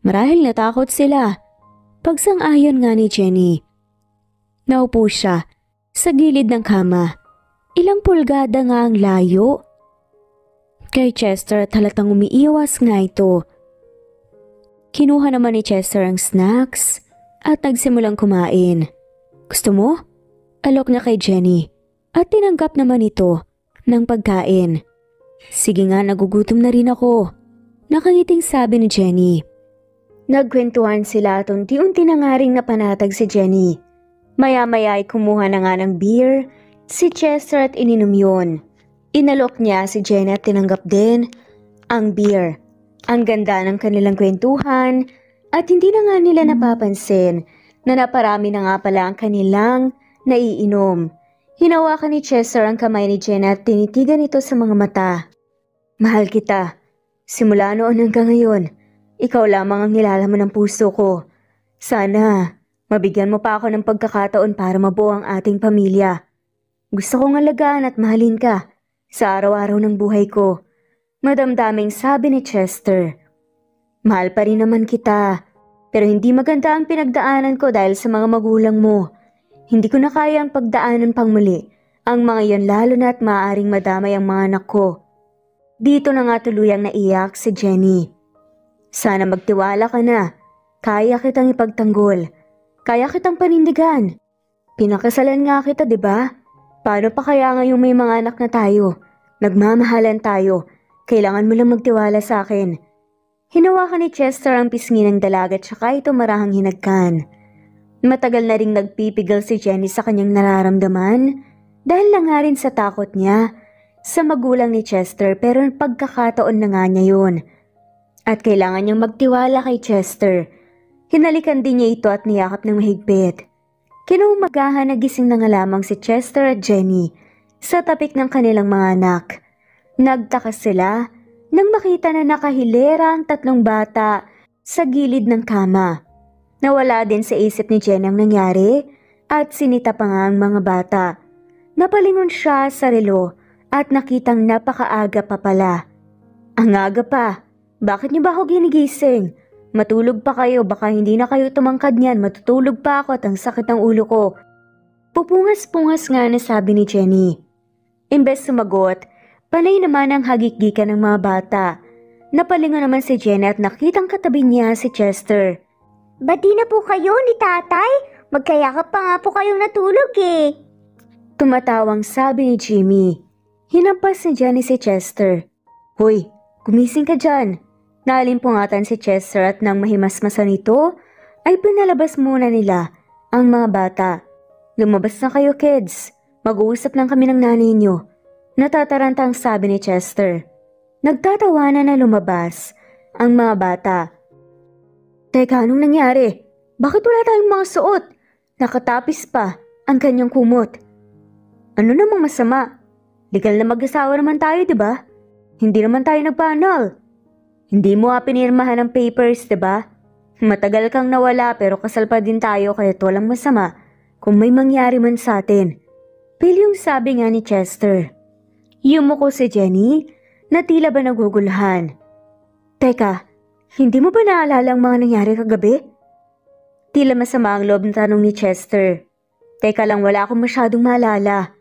Marahil natakot sila. Pagsang-ayon nga ni Jenny. Naupo siya sa gilid ng kama. Ilang pulgada nga ang layo kay Chester at halatang umiiwas nga ito. Kinuha naman ni Chester ang snacks at nagsimulang kumain. Gusto mo? Alok na kay Jenny at tinanggap naman ito ng pagkain. Sige nga, nagugutom na rin ako. Nakangiting sabi ni Jenny. Nagkwentuhan sila at unti-unti na nga ring napanatag si Jenny. Maya-maya ay kumuha na nga ng beer si Chester at ininom yun. Inalok niya si Jenny at tinanggap din ang beer. Ang ganda ng kanilang kwentuhan at hindi na nga nila napapansin na naparami na nga pala ang kanilang naiinom. Hinawakan ni Chester ang kamay ni Jenny at tinitigan ito sa mga mata. Mahal kita. Simula noon hanggang ngayon, ikaw lamang ang nilalaman ng puso ko. Sana, mabigyan mo pa ako ng pagkakataon para mabuo ang ating pamilya. Gusto kong alagaan at mahalin ka sa araw-araw ng buhay ko. Madamdaming sabi ni Chester. Mahal pa rin naman kita, pero hindi maganda ang pinagdaanan ko dahil sa mga magulang mo. Hindi ko na kaya ang pagdaanan pang muli. Ang mga yon lalo na at maaaring madamay ang mga anak ko. Dito na nga tuluyang naiyak si Jenny. Sana magtiwala ka na. Kaya kitang ipagtanggol. Kaya kitang panindigan. Pinakasalan nga kita, di ba? Paano pa kaya ngayong may mga anak na tayo? Nagmamahalan tayo. Kailangan mo lang magtiwala sa akin. Hinawakan ni Chester ang pisngi ng dalaga at saka ito marahang hinagkan. Matagal na ring nagpipigil si Jenny sa kanyang nararamdaman dahil lang nga rin sa takot niya sa magulang ni Chester pero pagkakataon na nga niya yun. At kailangan niyang magtiwala kay Chester. Hinalikan din niya ito at niyakap ng mahigpit. Kinaumagahan nagising na nga lamang si Chester at Jenny sa tapik ng kanilang mga anak. Nagtaka sila nang makita na nakahilera ang tatlong bata sa gilid ng kama. Nawala din sa isip ni Jenny ang nangyari at sinita pa nga ang mga bata. Napalingon siya sa relo at nakitang napakaaga pa pala. Ang aga pa, bakit niyo ba ako ginigising? Matulog pa kayo, baka hindi na kayo tumangkad niyan, matutulog pa ako at ang sakit ng ulo ko. Pupungas-pungas nga na sabi ni Jenny. Imbes sumagot, panay naman ang hagikgikan ng mga bata. Napalingon naman si Jenny at nakitang katabi niya si Chester. Ba't di na po kayo ni tatay? Magkayakap pa nga po kayong natulog eh. Tumatawang sabi ni Jimmy. Hinampas ni Jenny si Chester. Hoy, gumising ka dyan. Nalimpungatan si Chester at nang mahimasmasan ito, ay pinalabas muna nila ang mga bata. Lumabas na kayo kids, mag-uusap lang kami ng nanay niyo. Natatarantang sabi ni Chester. Nagtatawanan na lumabas ang mga bata. Teka, anong nangyari? Bakit wala tayong mga suot? Nakatapis pa ang kanyang kumot. Ano namang masama? Legal na mag-asawa naman tayo, di ba? Hindi naman tayo nagpanal. Hindi mo pinirmahan ng papers, di ba? Matagal kang nawala pero kasal pa din tayo kaya't walang masama kung may mangyari man sa atin. Pilyong sabi nga ni Chester. Yumuko si Jenny na tila ba naguguluhan. Teka, hindi mo ba naalala ang mga nangyari kagabi? Tila masama ang loob ng tanong ni Chester. Teka lang, wala akong masyadong maalala.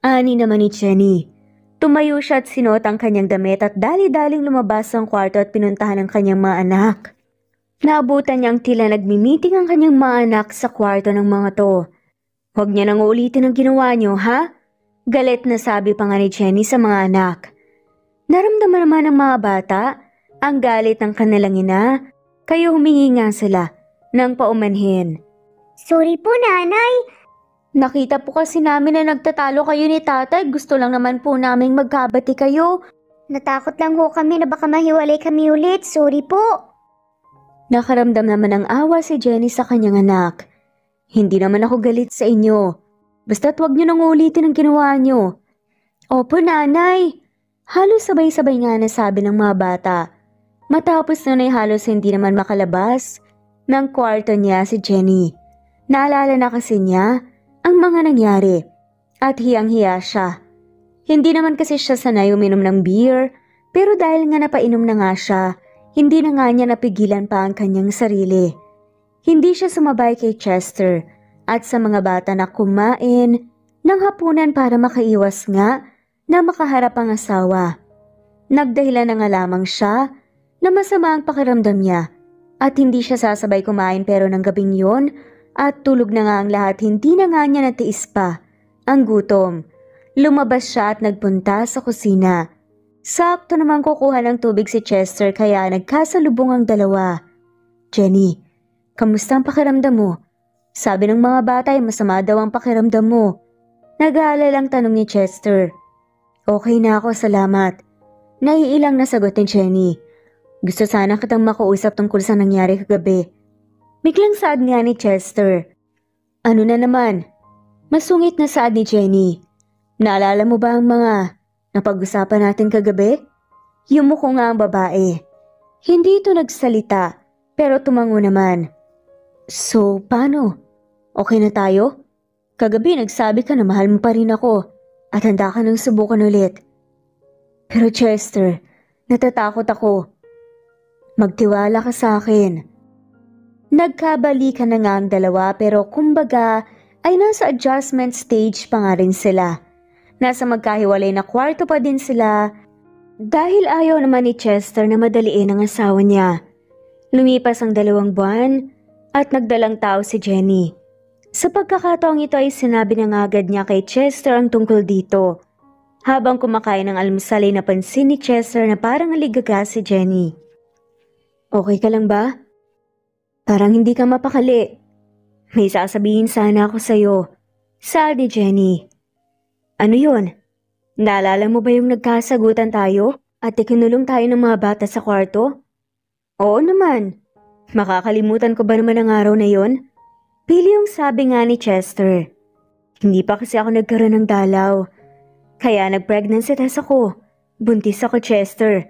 Ani naman ni Jenny. Tumayo siya at sinuot ang kanyang damit at dali-daling lumabas ang kwarto at pinuntahan ang kanyang mga anak. Naabutan niyang tila nagmi-meeting ang kanyang mga anak sa kwarto ng mga to. Huwag niya nang ulitin ang ginawa niyo, ha? Galit na sabi pa nga ni Jenny sa mga anak. Naramdaman naman ng mga bata ang galit ng kanilang ina, kaya humingi nga sila ng paumanhin. Sorry po nanay. Nakita po kasi namin na nagtatalo kayo ni tatay. Gusto lang naman po naming magkabati kayo. Natakot lang ho kami na baka mahiwalay kami ulit. Sorry po. Nakaramdam naman ng awa si Jenny sa kanyang anak. Hindi naman ako galit sa inyo. Basta't huwag niyo nang ulitin ang ginawa niyo. Opo nanay. Halos sabay-sabay nga nasabi ng mga bata. Matapos nun ay halos hindi naman makalabas ng kwarto niya si Jenny. Naalala na kasi niya ang mga nangyari at hiyang-hiya siya. Hindi naman kasi siya sanay uminom ng beer pero dahil nga napainom na nga siya, hindi na nga niya napigilan pa ang kanyang sarili. Hindi siya sumabay kay Chester at sa mga bata na kumain ng hapunan para makaiwas nga na makaharap ang asawa. Nagdahilan na nga lamang siya na masama ang pakiramdam niya at hindi siya sasabay kumain pero ng gabing yon at tulog na nga ang lahat, hindi na nga niya natiis pa ang gutom. Lumabas siya at nagpunta sa kusina. Sakto naman kukuha ng tubig si Chester kaya nagkasalubong ang dalawa. Jenny, kamusta ang pakiramdam mo? Sabi ng mga bata ay masama daw ang pakiramdam mo. Nag-aalalang tanong ni Chester. Okay na ako, salamat. Naiilang na sagot ni Jenny. Gusto sana kitang makausap tungkol sa nangyari kagabi. Biglang saad nga ni Chester. Ano na naman? Masungit na saad ni Jenny. Naalala mo ba ang mga napag-usapan natin kagabi? Yumuko nga ang babae. Hindi ito nagsalita, pero tumango naman. So, paano? Okay na tayo? Kagabi nagsabi ka na mahal mo pa rin ako at handa ka nang subukan ulit. Pero Chester, natatakot ako. Magtiwala ka sa akin. Nagkabalikan na nga ang dalawa pero kumbaga ay nasa adjustment stage pa nga rin sila. Nasa magkahiwalay na kwarto pa din sila dahil ayaw naman ni Chester na madaliin ang asawa niya. Lumipas ang 2 buwan at nagdalang tao si Jenny. Sa pagkakataong ito ay sinabi na nga agad niya kay Chester ang tungkol dito. Habang kumakain ng almusal ay napansin ni Chester na parang aligaga si Jenny. Okay ka lang ba? Parang hindi ka mapakali. May sasabihin sana ako sa'yo. Sabi ni Jenny. Ano yun? Naalala mo ba yung nagkasagutan tayo at ikinulong tayo ng mga bata sa kwarto? Oo naman. Makakalimutan ko ba naman ang araw na yon? Pili yung sabi nga ni Chester. Hindi pa kasi ako nagkaroon ng dalaw. Kaya nag-pregnancy test ako. Buntis ako, Chester.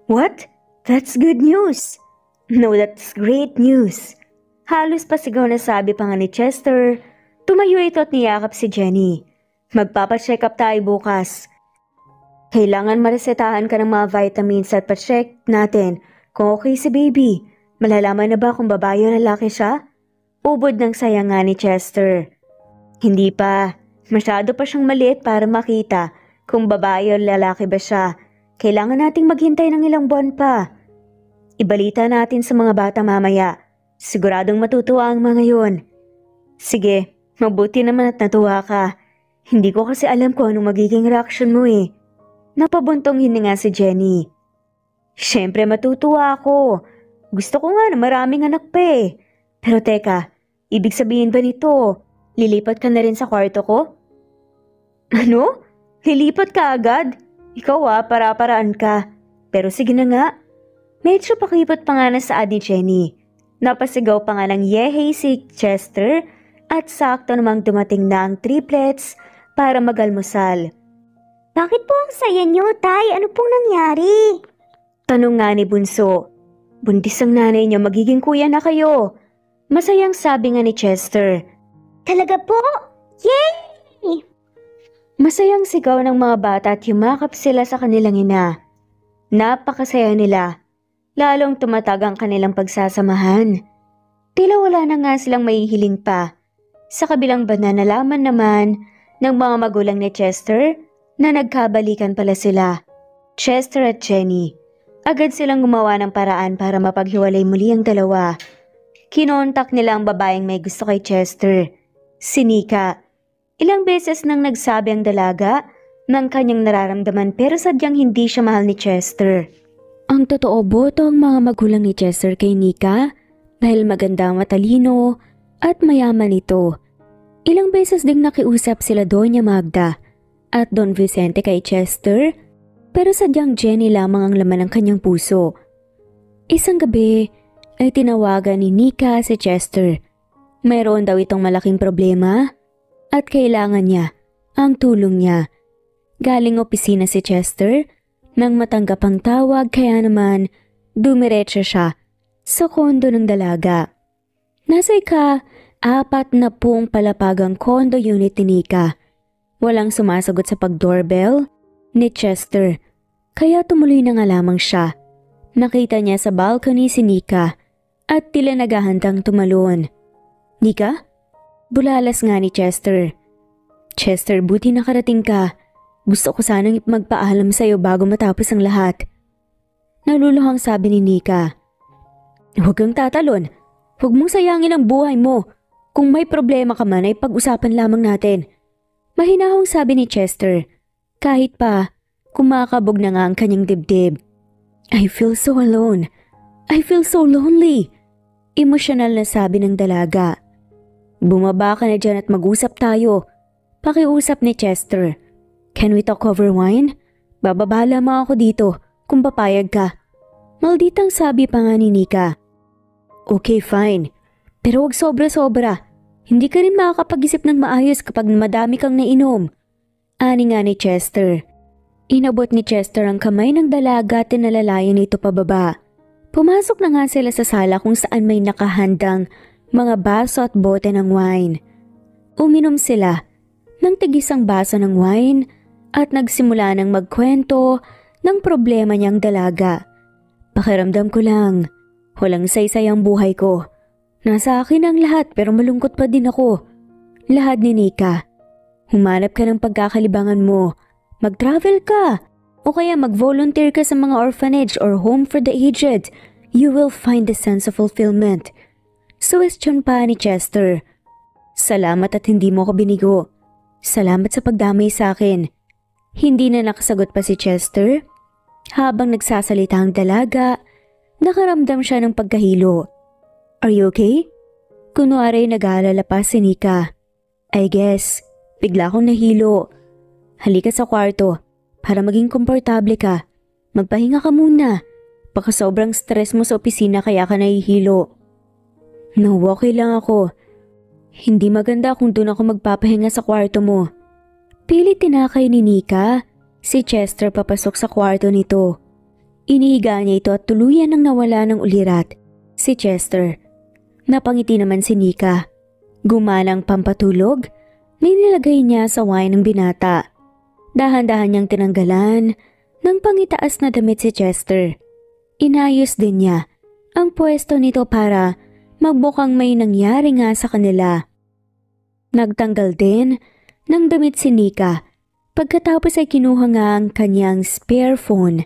What? That's good news. No, that's great news. Halos pasigaw na sabi pa nga ni Chester. Tumayo ito at niyakap si Jenny. Magpapacheck up tayo bukas. Kailangan maresetahan ka ng mga vitamins at pa-check natin kung okay si baby. Malalaman na ba kung babae o lalaki siya? Ubod ng saya nga ni Chester. Hindi pa. Masyado pa siyang maliit para makita kung babae o lalaki ba siya. Kailangan nating maghintay ng ilang buwan pa. Ibalita natin sa mga bata mamaya. Siguradong matutuwa ang mga yun. Sige, mabuti naman at natuwa ka. Hindi ko kasi alam kung anong magiging reaksyon mo eh. Napabuntong hininga si Jenny. Siyempre matutuwa ako. Gusto ko nga na maraming anak pa eh. Pero teka, ibig sabihin ba nito, lilipat ka na rin sa kwarto ko? Ano? Lilipat ka agad? Ikaw para-paraan ka. Pero sige na nga. Medyo pakipot pa nga na saad ni Jenny. Napasigaw pa nga ng yehey si Chester at sakto namang dumating na ang triplets para magalmusal. Bakit po ang saya niyo, Tay? Ano pong nangyari? Tanong nga ni Bunso. Buntis ang nanay niyo, magiging kuya na kayo. Masayang sabi nga ni Chester. Talaga po? Yay! Masayang sigaw ng mga bata at yumakap sila sa kanilang ina. Napakasaya nila. Lalong tumatag ang kanilang pagsasamahan. Tila wala na nga silang maihiling pa. Sa kabilang banda nalaman naman ng mga magulang ni Chester na nagkabalikan pala sila. Chester at Jenny. Agad silang gumawa ng paraan para mapaghiwalay muli ang dalawa. Kinontak nila ang babaeng may gusto kay Chester, si Nika. Ilang beses nang nagsabi ang dalaga ng kanyang nararamdaman pero sadyang hindi siya mahal ni Chester. Ang totoo boto ang mga magulang ni Chester kay Nika dahil maganda, matalino at mayaman ito. Ilang beses ding nakiusap sila Doña Magda at Don Vicente kay Chester pero sadyang Jenny lamang ang laman ng kanyang puso. Isang gabi ay tinawagan ni Nika si Chester. Mayroon daw itong malaking problema at kailangan niya ang tulong niya. Galing opisina si Chester nang matanggap ang tawag kaya naman dumiretso siya sa kondo ng dalaga. Nasa ika-40 palapagang kondo unit ni Nika. Walang sumasagot sa pag-doorbell ni Chester kaya tumuloy na nga lamang siya. Nakita niya sa balcony si Nika at tila naghahandang tumalon. Nika? Bulalas nga ni Chester. Chester, buti nakarating ka. Gusto ko sanang magpaalam sa'yo bago matapos ang lahat. Naluluhang sabi ni Nika. Huwag kang tatalon. Huwag mong sayangin ang buhay mo. Kung may problema ka man ay pag-usapan lamang natin. Mahinahong sabi ni Chester. Kahit pa, Kumakabog na nga ang kanyang dibdib. I feel so alone. I feel so lonely. Emosyonal na sabi ng dalaga. Bumaba ka na dyan at mag-usap tayo. Pakiusap ni Chester. Can we talk over wine? Bababa lamang ako dito kung papayag ka. Malditang sabi pa nga ni Nika. Okay, fine. Pero wag sobra-sobra. Hindi ka rin makakapag-isip ng maayos kapag madami kang nainom. Ani nga ni Chester. Inabot ni Chester ang kamay ng dalaga at tinalalayan ito pababa. Pumasok na nga sila sa sala kung saan may nakahandang mga baso at bote ng wine. Uminom sila ng tig-isang baso ng wine at nagsimula ng magkwento ng problema niyang dalaga. Pakiramdam ko lang, walang saysay ang buhay ko. Nasa akin ang lahat pero malungkot pa din ako. Lahat ni Nika. Humanap ka ng pagkakalibangan mo. Mag-travel ka o kaya mag-volunteer ka sa mga orphanage or home for the aged. You will find a sense of fulfillment. Suwestyon pa ni Chester. Salamat at hindi mo ko binigo. Salamat sa pagdamay sa akin. Hindi na nakasagot pa si Chester. Habang nagsasalita ang dalaga, nakaramdam siya ng pagkahilo. Are you okay? Kunwari nag-aalala pa si Nika. I guess, bigla akong nahilo. Halika sa kwarto para maging komportable ka. Magpahinga ka muna. Baka sobrang stress mo sa opisina kaya ka nahihilo. No, okay lang ako. Hindi maganda kung doon ako magpapahinga sa kwarto mo. Pilit tinakay ni Nika. Si Chester papasok sa kwarto nito. Inihiga niya ito at tuluyan nang nawala ng ulirat. Si Chester. Napangiti naman si Nika. Gumalang pampatulog, nilagay niya sa wine ng binata. Dahan-dahan niyang tinanggalan ng pangitaas na damit si Chester. Inayos din niya ang pwesto nito para magbukang may nangyari nga sa kanila. Nagtanggal din ng damit si Nika. Pagkatapos ay kinuha nga ang kanyang spare phone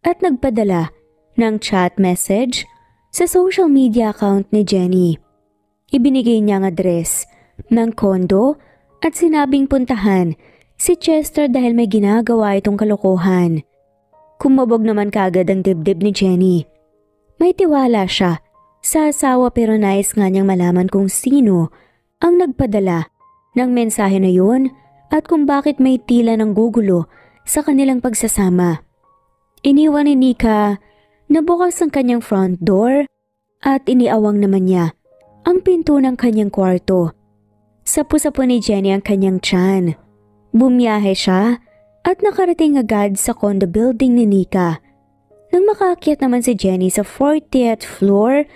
at nagpadala ng chat message sa social media account ni Jenny. Ibinigay niya ang address ng kondo at sinabing puntahan si Chester dahil may ginagawa itong kalokohan. Kumabog naman kaagad ang dibdib ni Jenny. May tiwala siya sa asawa pero nais nga niyang malaman kung sino ang nagpadala ng mensahe na yun at kung bakit may tila ng gugulo sa kanilang pagsasama. Iniwan ni Nika na bukas ang kanyang front door at iniawang naman niya ang pinto ng kanyang kwarto. Sapu-sapu ni Jenny ang kanyang tiyan. Bumiyahe siya at nakarating agad sa condo building ni Nika. Nang makaakyat naman si Jenny sa 40th floor,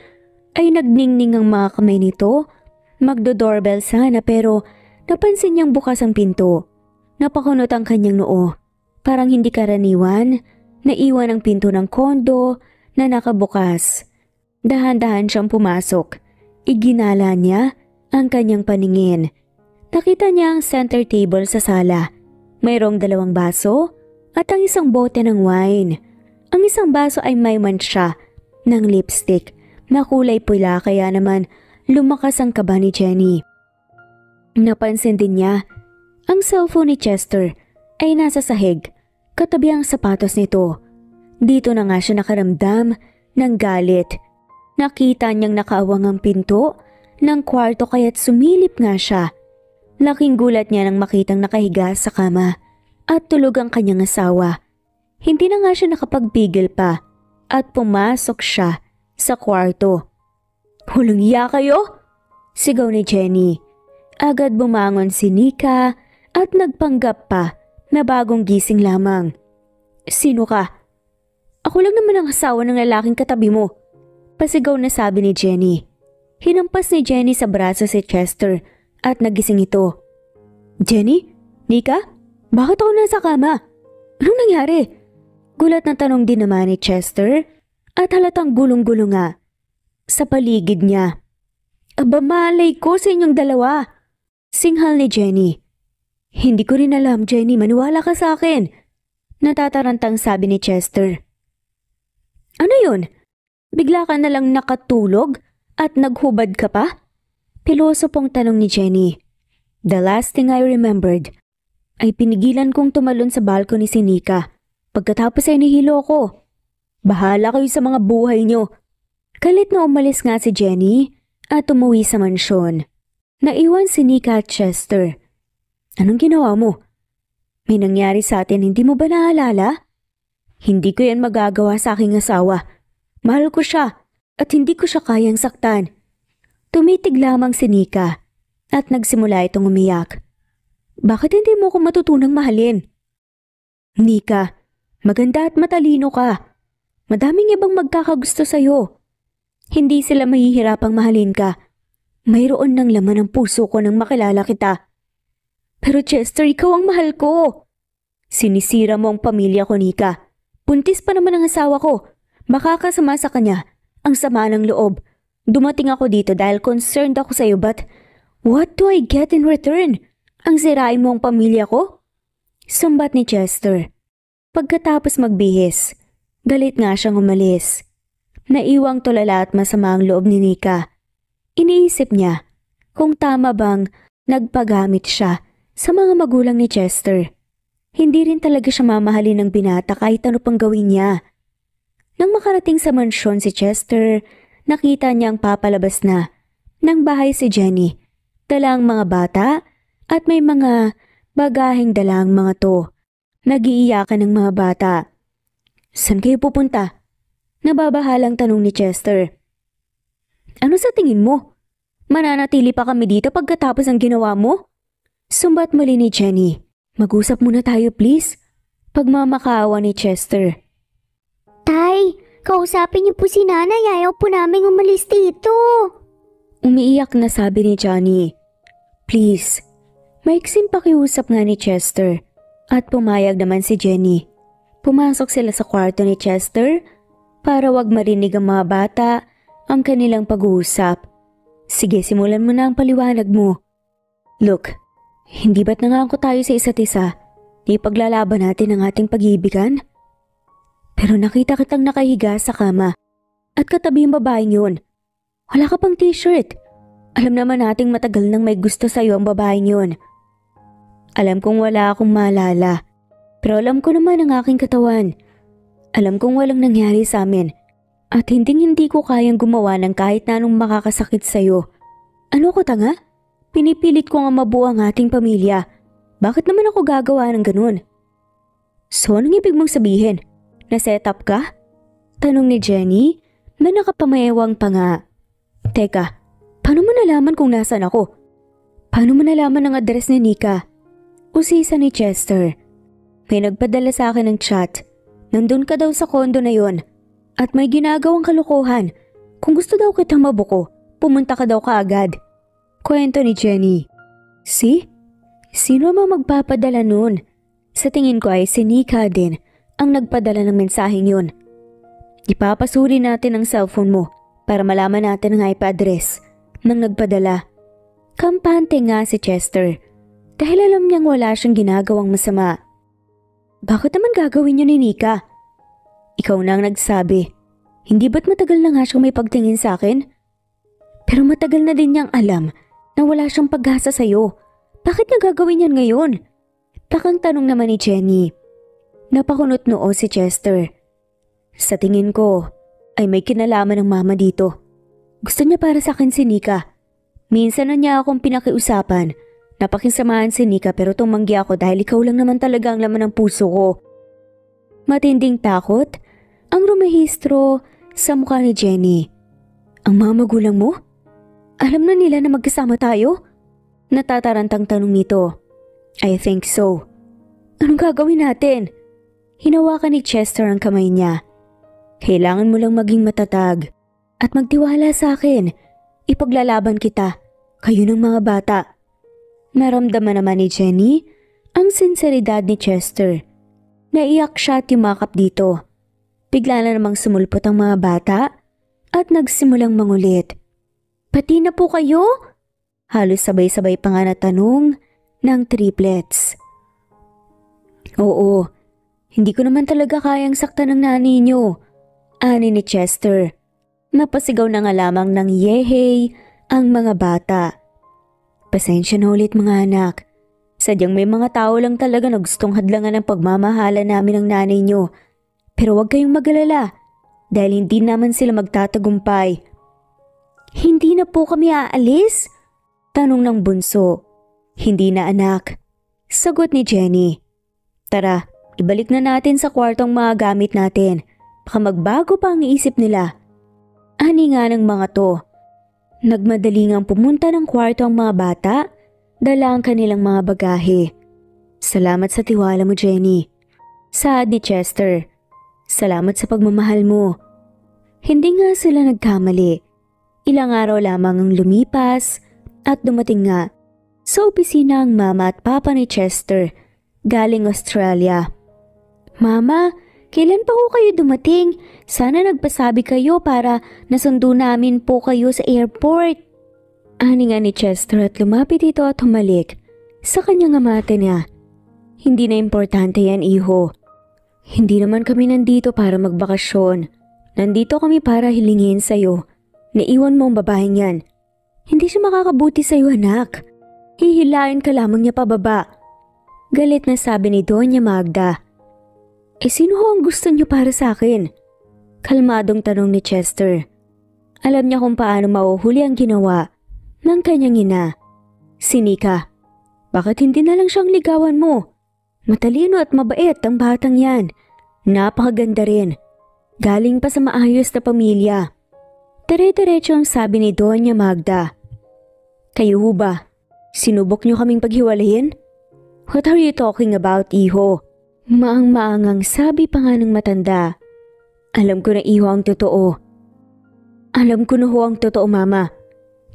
ay nagningning ang mga kamay nito. Magdo-doorbell sana pero napansin niyang bukas ang pinto. Napakunot ang kanyang noo. Parang hindi karaniwan, naiwan ang pinto ng kondo na nakabukas. Dahan-dahan siyang pumasok. Iginala niya ang kanyang paningin. Nakita niya ang center table sa sala. Mayroong 2 baso at ang isang bote ng wine. Ang isang baso ay may mancha ng lipstick na kulay pula kaya naman lumakas ang kaba ni Jenny. Napansin din niya ang cellphone ni Chester ay nasa sahig katabi ang sapatos nito. Dito na nga siya nakaramdam ng galit. Nakita niyang nakaawang ang pinto ng kwarto kaya't sumilip nga siya. Laking gulat niya nang makitang nakahiga sa kama at tulog ang kanyang asawa. Hindi na nga siya nakapagpigil pa at pumasok siya sa kwarto. Walang iya kayo? Sigaw ni Jenny. Agad bumangon si Nika at nagpanggap pa na bagong gising lamang. Sino ka? Ako lang naman ang asawa ng lalaking katabi mo. Pasigaw na sabi ni Jenny. Hinampas ni Jenny sa braso si Chester at nagising ito. Jenny? Nika? Bakit ako nasa kama? Anong nangyari? Gulat na tanong din naman ni Chester at halatang gulong-gulo nga sa paligid niya. Aba malay ko sa inyong dalawa. Singhal ni Jenny. Hindi ko rin alam, Jenny, maniwala ka sa akin. Natatarantang sabi ni Chester. Ano yun? Bigla ka nalang nakatulog at naghubad ka pa? Piloso pong tanong ni Jenny. The last thing I remembered ay pinigilan kong tumalon sa balcony si Nika Pagkatapos ay nahilo ko. Bahala kayo sa mga buhay nyo. Galit na umalis nga si Jenny at umuwi sa mansyon. Naiwan si Nika at Chester. Anong ginawa mo? May nangyari sa atin, hindi mo ba naalala? Hindi ko yan magagawa sa aking asawa. Mahal ko siya at hindi ko siya kayang saktan. Tumitig lamang si Nika at nagsimula itong umiyak. Bakit hindi mo ko matutunang mahalin? Nika, maganda at matalino ka. Madaming ibang magkakagusto sa'yo. Hindi sila mahihirapang mahalin ka. Mayroon ng laman ang puso ko nang makilala kita. Pero Chester, ikaw ang mahal ko. Sinisira mo ang pamilya ko, Nika. Buntis pa naman ang asawa ko. Makakasama sa kanya ang sama ng loob. Dumating ako dito dahil concerned ako sa iyo, but what do I get in return? Ang sirain mo ang pamilya ko? Sumbat ni Chester. Pagkatapos magbihis, galit nga siyang umalis. Naiwang tulala at masama ang loob ni Nika. Iniisip niya kung tama bang nagpagamit siya sa mga magulang ni Chester. Hindi rin talaga siya mamahalin ng binata kahit ano pang gawin niya. Nang makarating sa mansyon si Chester, nakita niyang papalabas na ng bahay si Jenny. Dala ang mga bata at may mga bagaheng dala ang mga to. Nag-iiyakan ng mga bata. Saan kayo pupunta? Nababahalang tanong ni Chester. Ano sa tingin mo? Mananatili pa kami dito pagkatapos ng ginawa mo? Sumbat muli ni Jenny. Mag-usap muna tayo please. Pagmamakaawa ni Chester. Tay, kausapin niyo po si nanay. Ayaw po naming umalis dito. Umiiyak na sabi ni Johnny. Please. Maiksing pakiusap nga ni Chester. At pumayag naman si Jenny. Pumasok sila sa kwarto ni Chester para wag marinig ang mga bata ang kanilang pag-uusap. Sige, simulan mo na ang paliwanag mo. Look, hindi ba't nangako tayo sa isa't isa? Di paglalaban natin ang ating pag-iibigan? Pero nakita kitang nakahiga sa kama at katabi ang babaeng yun. Wala ka pang t-shirt. Alam naman nating matagal nang may gusto sa'yo ang babaeng yun. Alam kong wala akong maalala, pero alam ko naman ang aking katawan. Alam kong walang nangyari sa amin at hindi ko kayang gumawa ng kahit na anong makakasakit sa'yo. Ano ko tanga? Pinipilit ko nga mabuo ang ating pamilya. Bakit naman ako gagawa ng ganun? So anong ibig mong sabihin? Na-set up ka? Tanong ni Jenny na nakapamayawang pa nga. Teka, paano mo nalaman kung nasan ako? Paano mo nalaman ang address ni Nika? Usisa ni Chester. May nagpadala sa akin ng chat. Nandun ka daw sa kondo na yon at may ginagawang kalokohan. Kung gusto daw kitang mabuko, pumunta ka daw kaagad. Kwento ni Jenny. Sino ang magpapadala nun? Sa tingin ko ay si Nika din ang nagpadala ng mensaheng yun. Ipapasuri natin ang cellphone mo para malaman natin ang IP address ng nagpadala. Kampante nga si Chester dahil alam niyang wala siyang ginagawang masama. Bakit naman gagawin yun ni Nika? Ikaw na ang nagsabi. Hindi ba't matagal na nga siyang may pagtingin sa akin? Pero matagal na din niyang alam na wala siyang pag-asa sa'yo. Bakit niya gagawin yan ngayon? Takang tanong naman ni Jenny. Napakunot noo si Chester. Sa tingin ko ay may kinalaman ng mama dito. Gusto niya para sa akin si Nika. Minsan na niya akong pinakiusapan. Napakisamahan si Nika pero tumanggi ako dahil ikaw lang naman talaga ang laman ng puso ko. Matinding takot ang rumehistro sa mukha ni Jenny. Ang mga magulang mo? Alam na nila na magkasama tayo? Natatarantang tanong nito. I think so. Anong gagawin natin? Hinawakan ni Chester ang kamay niya. Kailangan mo lang maging matatag at magtiwala sa akin. Ipaglalaban kita, kayo ng mga bata. Naramdaman naman ni Jenny ang sinseridad ni Chester. Naiyak siya at yumakap dito. Bigla na namang sumulpot ang mga bata at nagsimulang mangulit. Pati na po kayo? Halos sabay-sabay pa nga na tanong ng triplets. Oo, hindi ko naman talaga kayang saktan ng nanay niyo, ani ni Chester. Napasigaw na nga lamang ng yehey ang mga bata. Pasensya na ulit mga anak. Sadyang may mga tao lang talaga na gustong hadlangan ang pagmamahala namin ng nanay niyo. Pero huwag kayong mag-alala dahil hindi naman sila magtatagumpay. Hindi na po kami aalis? Tanong ng bunso. Hindi na anak. Sagot ni Jenny. Tara, ibalik na natin sa kwartong mga gamit natin. Baka magbago pa ang isip nila. Ani nga ng mga to. Nagmadali ngang pumunta ng kwarto ang mga bata. Dala ang kanilang mga bagahe. Salamat sa tiwala mo, Jenny. Saad ni Chester. Salamat sa pagmamahal mo. Hindi nga sila nagkamali. Ilang araw lamang ang lumipas at dumating nga sa opisina ang mama at papa ni Chester galing Australia. Mama, kailan pa ho kayo dumating? Sana nagpasabi kayo para nasundo namin po kayo sa airport. Ani nga ni Chester at lumapit ito at humalik sa kanyang amate niya. Hindi na importante yan, iho. Hindi naman kami nandito para magbakasyon. Nandito kami para hilingin sa'yo. Naiwan mo ang babaeng yan. Hindi siya makakabuti sa'yo, anak. Hihilain ka lamang niya pababa. Galit na sabi ni Doña Magda. Sino ho ang gusto niyo para sa akin? Kalmadong tanong ni Chester. Alam niya kung paano mauhuli ang ginawa ng kanyang ina. Si Nika. Bakit hindi na lang siyang ligawan mo? Matalino at mabait ang batang yan. Napakaganda rin. Galing pa sa maayos na pamilya. Dire-diretso ang sabi ni Doña Magda. Kayo ho ba? Sinubok niyo kaming paghiwalayin? What are you talking about, iho? Maang-maangang sabi pa nga ng matanda. Alam ko na, iho, ang totoo. Alam ko na ho ang totoo, mama.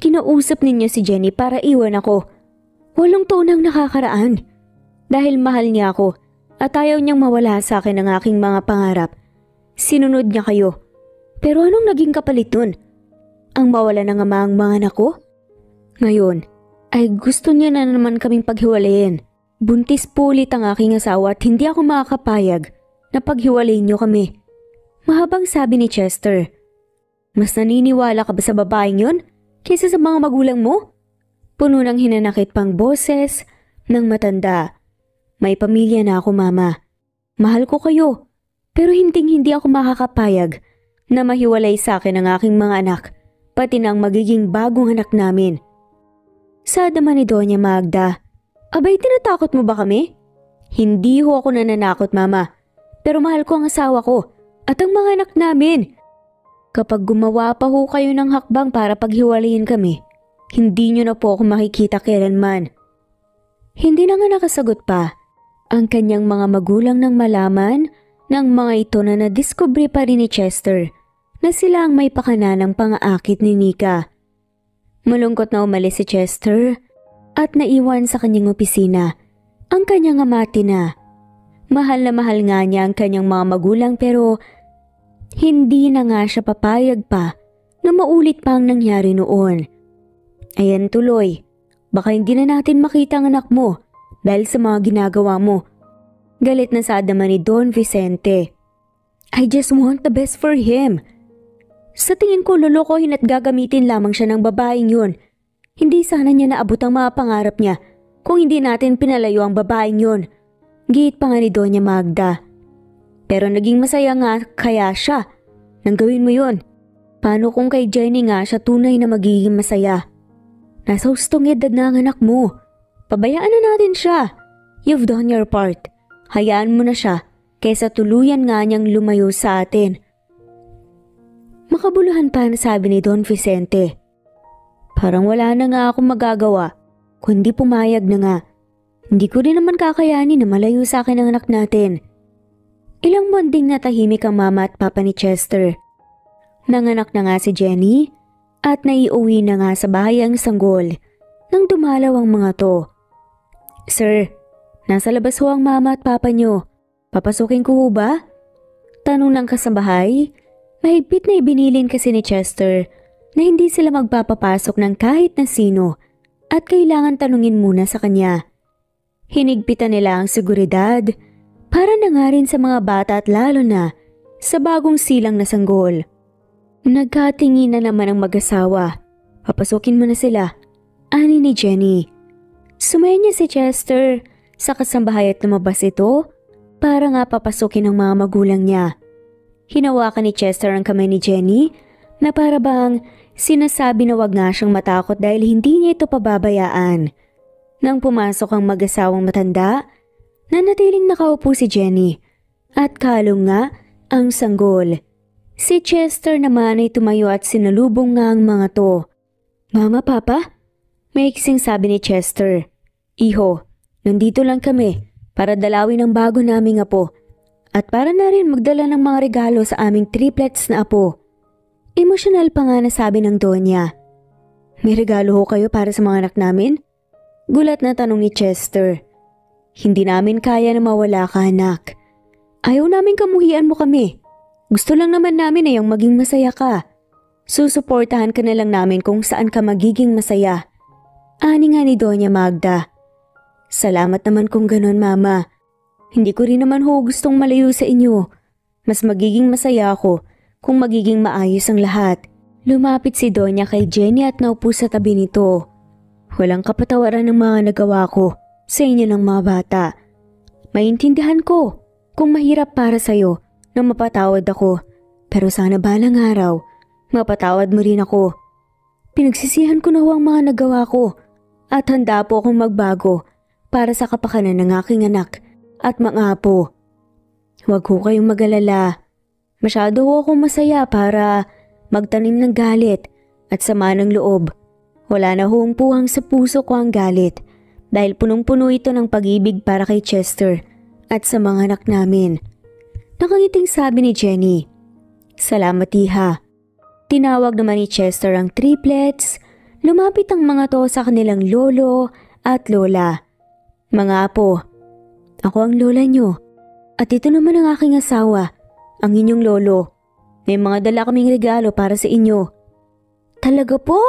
Kinausap ninyo si Jenny para iwan ako. 8 taon ang nakakaraan. Dahil mahal niya ako at ayaw niyang mawala sa akin ang aking mga pangarap. Sinunod niya kayo. Pero anong naging kapalit nun? Ang mawala ng ama ang mga anak ko? Ngayon ay gusto niya na naman kaming paghiwalayin. Buntis po ulit ang aking asawa at hindi ako makakapayag na paghiwalayin niyo kami. Mahabang sabi ni Chester. Mas naniniwala ka ba sa babaeng yun kaysa sa mga magulang mo? Puno ng hinanakit pang boses ng matanda. May pamilya na ako, mama. Mahal ko kayo. Pero hindi ako makakapayag na mahiwalay sa akin ang aking mga anak, pati na ang magiging bagong anak namin. Saad naman ni Doña Magda. Abay, tinatakot mo ba kami? Hindi ho ako nananakot, mama. Pero mahal ko ang asawa ko at ang mga anak namin. Kapag gumawa pa ho kayo ng hakbang para paghiwalayin kami, hindi nyo na po ako makikita kailanman. Hindi na nga nakasagot pa ang kanyang mga magulang nang malaman ng mga ito na nadiskubre pa rin ni Chester na sila ang may pakana ng pangaakit ni Nika. Malungkot na umalis si Chester at naiwan sa kanyang opisina ang kanyang amati na. Mahal na mahal nga niya ang kanyang mga magulang pero hindi na nga siya papayag pa na maulit pa ang nangyari noon. Ayan tuloy, baka hindi na natin makita ang anak mo dahil sa mga ginagawa mo. Galit na saad naman ni Don Vicente. I just want the best for him. Sa tingin ko lolokohin at gagamitin lamang siya ng babaeng yun. Hindi sana niya naabot ang mga pangarap niya kung hindi natin pinalayo ang babaeng yun. Giit pa nga ni Doña Magda. Pero naging masaya nga kaya siya nang gawin mo yun. Paano kung kay Jenny nga siya tunay na magiging masaya? Nasa hustong edad na ang anak mo. Pabayaan na natin siya. You've done your part. Hayaan mo na siya kaysa tuluyan nga niyang lumayo sa atin. Makabuluhan pa na sabi ni Don Vicente. Parang wala na nga akong magagawa kundi pumayag na nga. Hindi ko rin naman kakayanin na malayo sa akin ang anak natin. Ilang buwan ding natahimik ang mama at papa ni Chester. Nanganak na nga si Jenny at naiuwi na nga sa bahay ang sanggol nang dumalaw ang mga to. Sir, nasa labas ho ang mama at papa nyo. Papasukin ko ho ba? Tanong ng kasambahay. Mahigpit na ibinilin kasi ni Chester na hindi sila magpapapasok ng kahit na sino at kailangan tanungin muna sa kanya. Hinigpitan nila ang seguridad para na nga rin sa mga bata at lalo na sa bagong silang na sanggol. Nagkatingin na naman ang mag-asawa. Papasukin mo na sila, ani ni Jenny. Sumaya niya si Chester sa kasambahay at lumabas ito para nga papasukin ng mga magulang niya. Hinawakan ni Chester ang kamay ni Jenny na para bang sinasabi na wag nga siyang matakot dahil hindi niya ito pababayaan. Nang pumasok ang mag-asawang matanda, nanatiling nakaupo si Jenny at kalong nga ang sanggol. Si Chester naman ay tumayo at sinalubong nga ang mga to. Mama, Papa? Maiksing sabi ni Chester. Iho, nandito lang kami para dalawin ang bago naming apo at para na rin magdala ng mga regalo sa aming triplets na apo. Emosyonal pa nga nasabi ng Donya. May regalo ho kayo para sa mga anak namin? Gulat na tanong ni Chester. Hindi namin kaya na mawala ka, anak. Ayaw namin kamuhian mo kami. Gusto lang naman namin na yung maging masaya ka. Susuportahan ka na lang namin kung saan ka magiging masaya. Ani nga ni Donya Magda. Salamat naman kung ganon, Mama. Hindi ko rin naman ho gustong malayo sa inyo. Mas magiging masaya ako kung magiging maayos ang lahat. Lumapit si Donya kay Jenny at naupo sa tabi nito. Walang kapatawaran ng mga nagawa ko sa inyo ng mga bata. Maintindihan ko kung mahirap para sa'yo na mapatawad ako. Pero sana balang araw, mapatawad mo rin ako. Pinagsisihan ko na ho ang mga nagawa ko at handa po akong magbago para sa kapakanan ng aking anak at mga apo. Huwag ho kayong mag-alala. Masyado ho akong masaya para magtanim ng galit at sama ng loob. Wala na hoong puwang sa puso ko ang galit dahil punong-puno ito ng pag-ibig para kay Chester at sa mga anak namin. Nakangiting sabi ni Jenny. Salamat, Iha. Tinawag naman ni Chester ang triplets. Lumapit ang mga to sa kanilang lolo at lola. Mga apo, ako ang lola nyo at ito naman ang aking asawa, ang inyong lolo. May mga dala kaming regalo para sa inyo. Talaga po?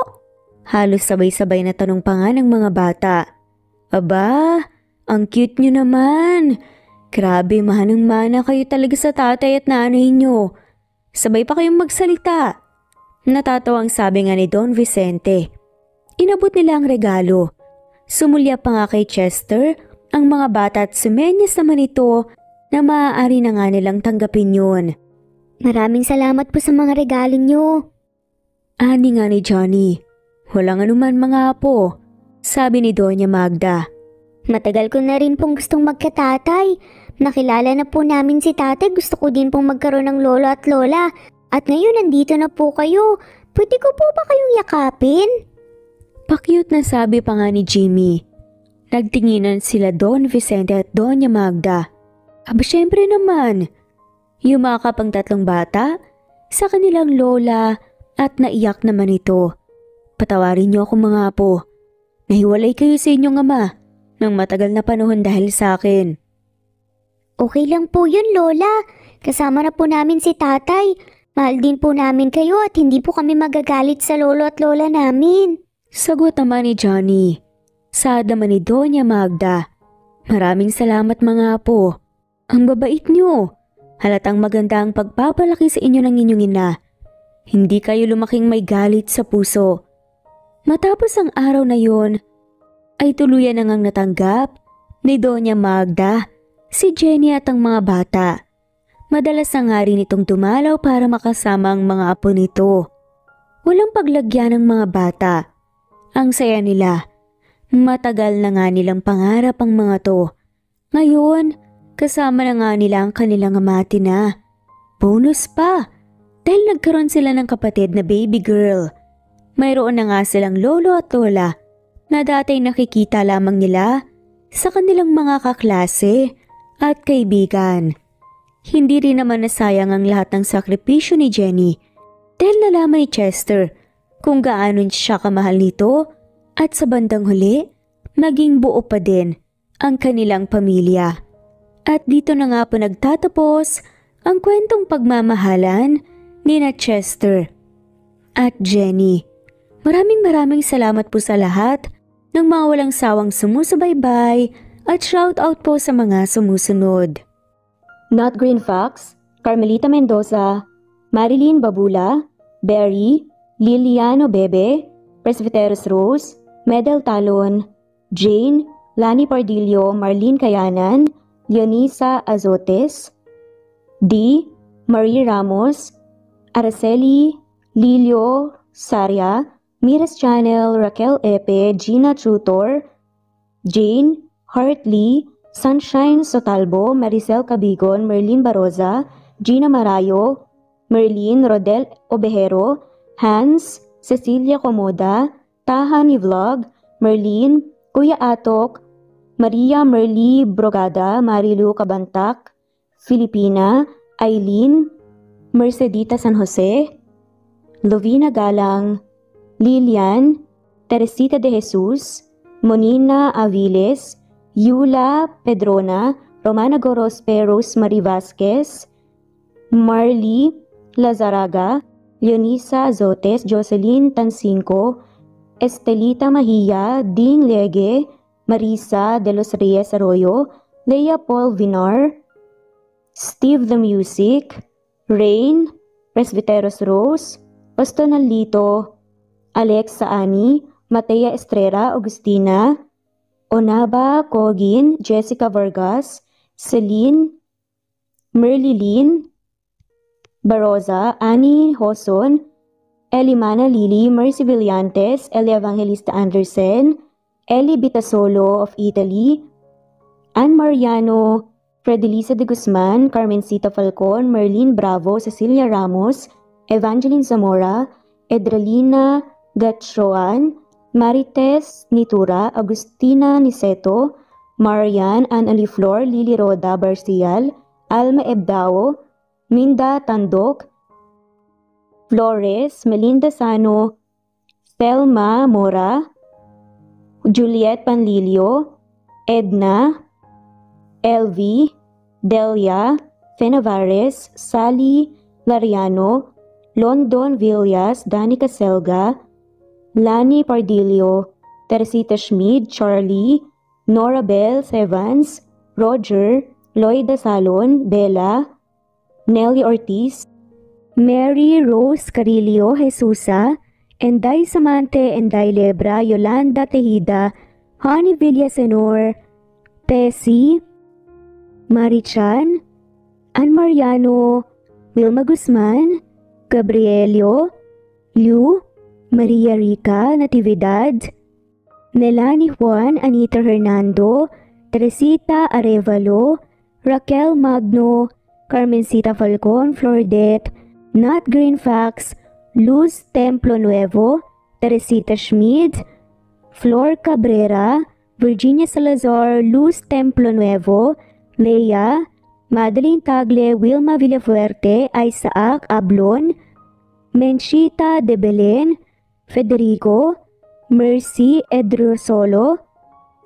Halos sabay-sabay na tanong pa nga ng mga bata. Aba, ang cute nyo naman. Grabe, manang-mana kayo talaga sa tatay at nanay nyo. Sabay pa kayong magsalita. Natatawang sabi nga ni Don Vicente. Inabot nila ang regalo. Sumulya pa nga kay Chester ang mga bata at sumenyas naman ito na maaari na nga nilang tanggapin yun. Maraming salamat po sa mga regalo nyo. Ani nga ni Johnny. Walang anuman mga apo, sabi ni Donya Magda. Matagal ko na rin pong gustong magkatatay. Nakilala na po namin si tatay, gusto ko din pong magkaroon ng lolo at lola. At ngayon nandito na po kayo. Pwede ko po ba kayong yakapin? Pakyut na sabi pa nga ni Jimmy. Nagtinginan sila Don Vicente at Donya Magda. Aba syempre naman. Yumakap ang tatlong bata sa kanilang lola at naiyak naman ito. Patawarin niyo ako mga apo. Nahiwalay kayo sa inyong ama ng matagal na panahon dahil sa akin. Okay lang po yun, Lola. Kasama na po namin si tatay. Mahal din po namin kayo at hindi po kami magagalit sa lolo at lola namin. Sagot naman ni Johnny. Saad naman ni Donya Magda. Maraming salamat mga apo. Ang babait niyo. Halatang maganda ang pagpapalaki sa inyo ng inyong ina. Hindi kayo lumaking may galit sa puso. Matapos ang araw na yon, ay tuluyan na ngang natanggap ni Donya Magda, si Jenny at ang mga bata. Madalas na nga rin itong dumalaw para makasama ang mga apo nito. Walang paglagyan ng mga bata. Ang saya nila. Matagal na nga nilang pangarap ang mga to. Ngayon, kasama na nga nila ang kanilang amati na. Bonus pa, dahil nagkaroon sila ng kapatid na baby girl. Mayroon na nga silang lolo at lola na dati nakikita lamang nila sa kanilang mga kaklase at kaibigan. Hindi rin naman nasayang ang lahat ng sakripisyo ni Jenny dahil nalaman ni Chester kung gaano siya kamahal nito at sa bandang huli, naging buo pa din ang kanilang pamilya. At dito na nga po nagtatapos ang kwentong pagmamahalan ni Chester at Jenny. Maraming salamat po sa lahat ng mga walang sawang sumusubaybay at shout out po sa mga sumusunod. Not Green Fox, Carmelita Mendoza, Marilyn Babula, Berry, Liliano Bebe, Presbyteros Rose, Medel Talon, Jane, Lani Pardillo, Marlene Cayanan, Leonisa Azotes. D. Marie Ramos, Araceli Lilio Saria, Miras Channel, Raquel Epe, Gina Tutor, Jane Hartley, Sunshine Sotalbo, Maricel Cabigon, Merlin Baroza, Gina Marayo, Merlin Rodel Obejero, Hans, Cecilia Comoda, Taha ni Vlog, Merlin, Kuya Atok, Maria Merly Brogada, Marilu Cabantac, Filipina, Eileen, Mercedita San Jose, Lovina Galang, Lilian, Teresita de Jesus, Monina Aviles, Yula Pedrona, Romana Gorospe, Rosemary Vasquez, Marley Lazaraga, Leonisa Azotes, Jocelyn Tancinco, Estelita Mahia, Ding Lege, Marisa de los Reyes Arroyo, Leia Paul Vinar, Steve the Music, Rain, Presbyteros Rose, Ostonal Lito, Alexa Ani, Matea Estrera, Agustina, Onaba Kogin, Jessica Vargas, Celine, Merlilin, Baroza, Annie Hoson, Elimana Lili, Mercy Villantes, Elia Evangelista Anderson, Eli Bitasolo of Italy, Ann Mariano, Fredelisa de Guzman, Carmencita Falcon, Merlin Bravo, Cecilia Ramos, Evangeline Zamora, Edralina Gatchoan, Marites Nitura, Agustina Niceto, Marian, Ann Aliflor, Lily Roda Barcial, Alma Ebdao, Minda Tandok, Flores, Melinda Sano, Selma Mora, Juliet Panlilio, Edna, LV, Delia, Fenavares, Sally Lariano, London Villas, Danica Selga, Lani Pardillo, Teresita Schmid, Charlie, Nora Bell Evans, Roger, Lloyda Salon, Bella, Nelly Ortiz, Mary Rose Carillo Jesusa, Enday Samante, Enday Lebra, Yolanda Tejida, Honey Villasenor, Tessie, Marichan, Ann Mariano, Wilma Guzman, Gabrielio, Liu, Maria Rica Natividad, Melanie Juan, Anita Hernando, Teresita Arevalo, Raquel Magno, Carmencita Falcon, Flordet, Nat Greenfax, Luz Templo Nuevo, Teresita Schmid, Flor Cabrera, Virginia Salazar, Luz Templo Nuevo, Leia, Madeline Tagle, Wilma Villafuerte, Isaac Ablon, Menchita de Belen, Federico, Mercy Edrosolo,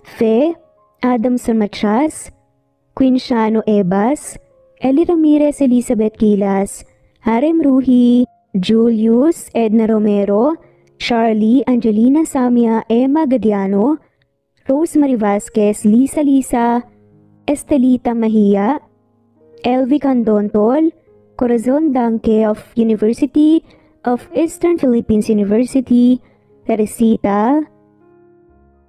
Fe, Adamson Machas, Quinciano Ebas, Eli Ramirez Elizabeth Gilas, Harem Ruhi, Julius Edna Romero, Charlie Angelina Samia, Emma Gadiano, Rosemary Vasquez, Lisa, Estelita Mahia, Elvi Candontol, Corazon Danke of University of Eastern Philippines University, Teresita,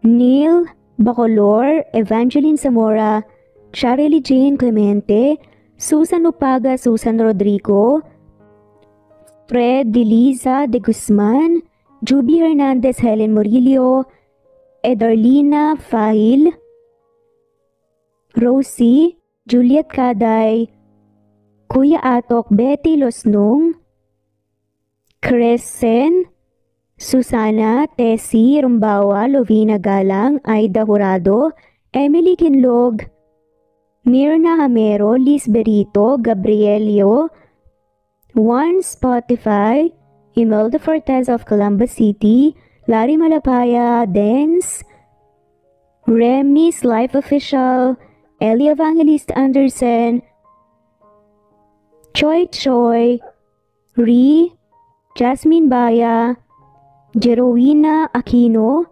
Neil Bacolor, Evangeline Zamora, Charlie Jane Clemente, Susan Upaga, Susan Rodrigo, Fred Deliza de Guzman, Juby Hernandez, Helen Murillo, Edarlina Fahil, Rosie, Juliet Kaday, Kuya Atok, Betty Losnong, Crescen, Susana, Tessie Rumbawa, Lovina Galang, Aida Jurado, Emily Kinlog, Mirna Hamero, Liz Berito, Gabrielio, Juan Spotify, Imelda Fortes of Columbus City, Larry Malapaya, Dance, Remy's Life Official, Ellie Evangelist Anderson, Choi, Ree, Jasmine Baya, Jerowina Aquino,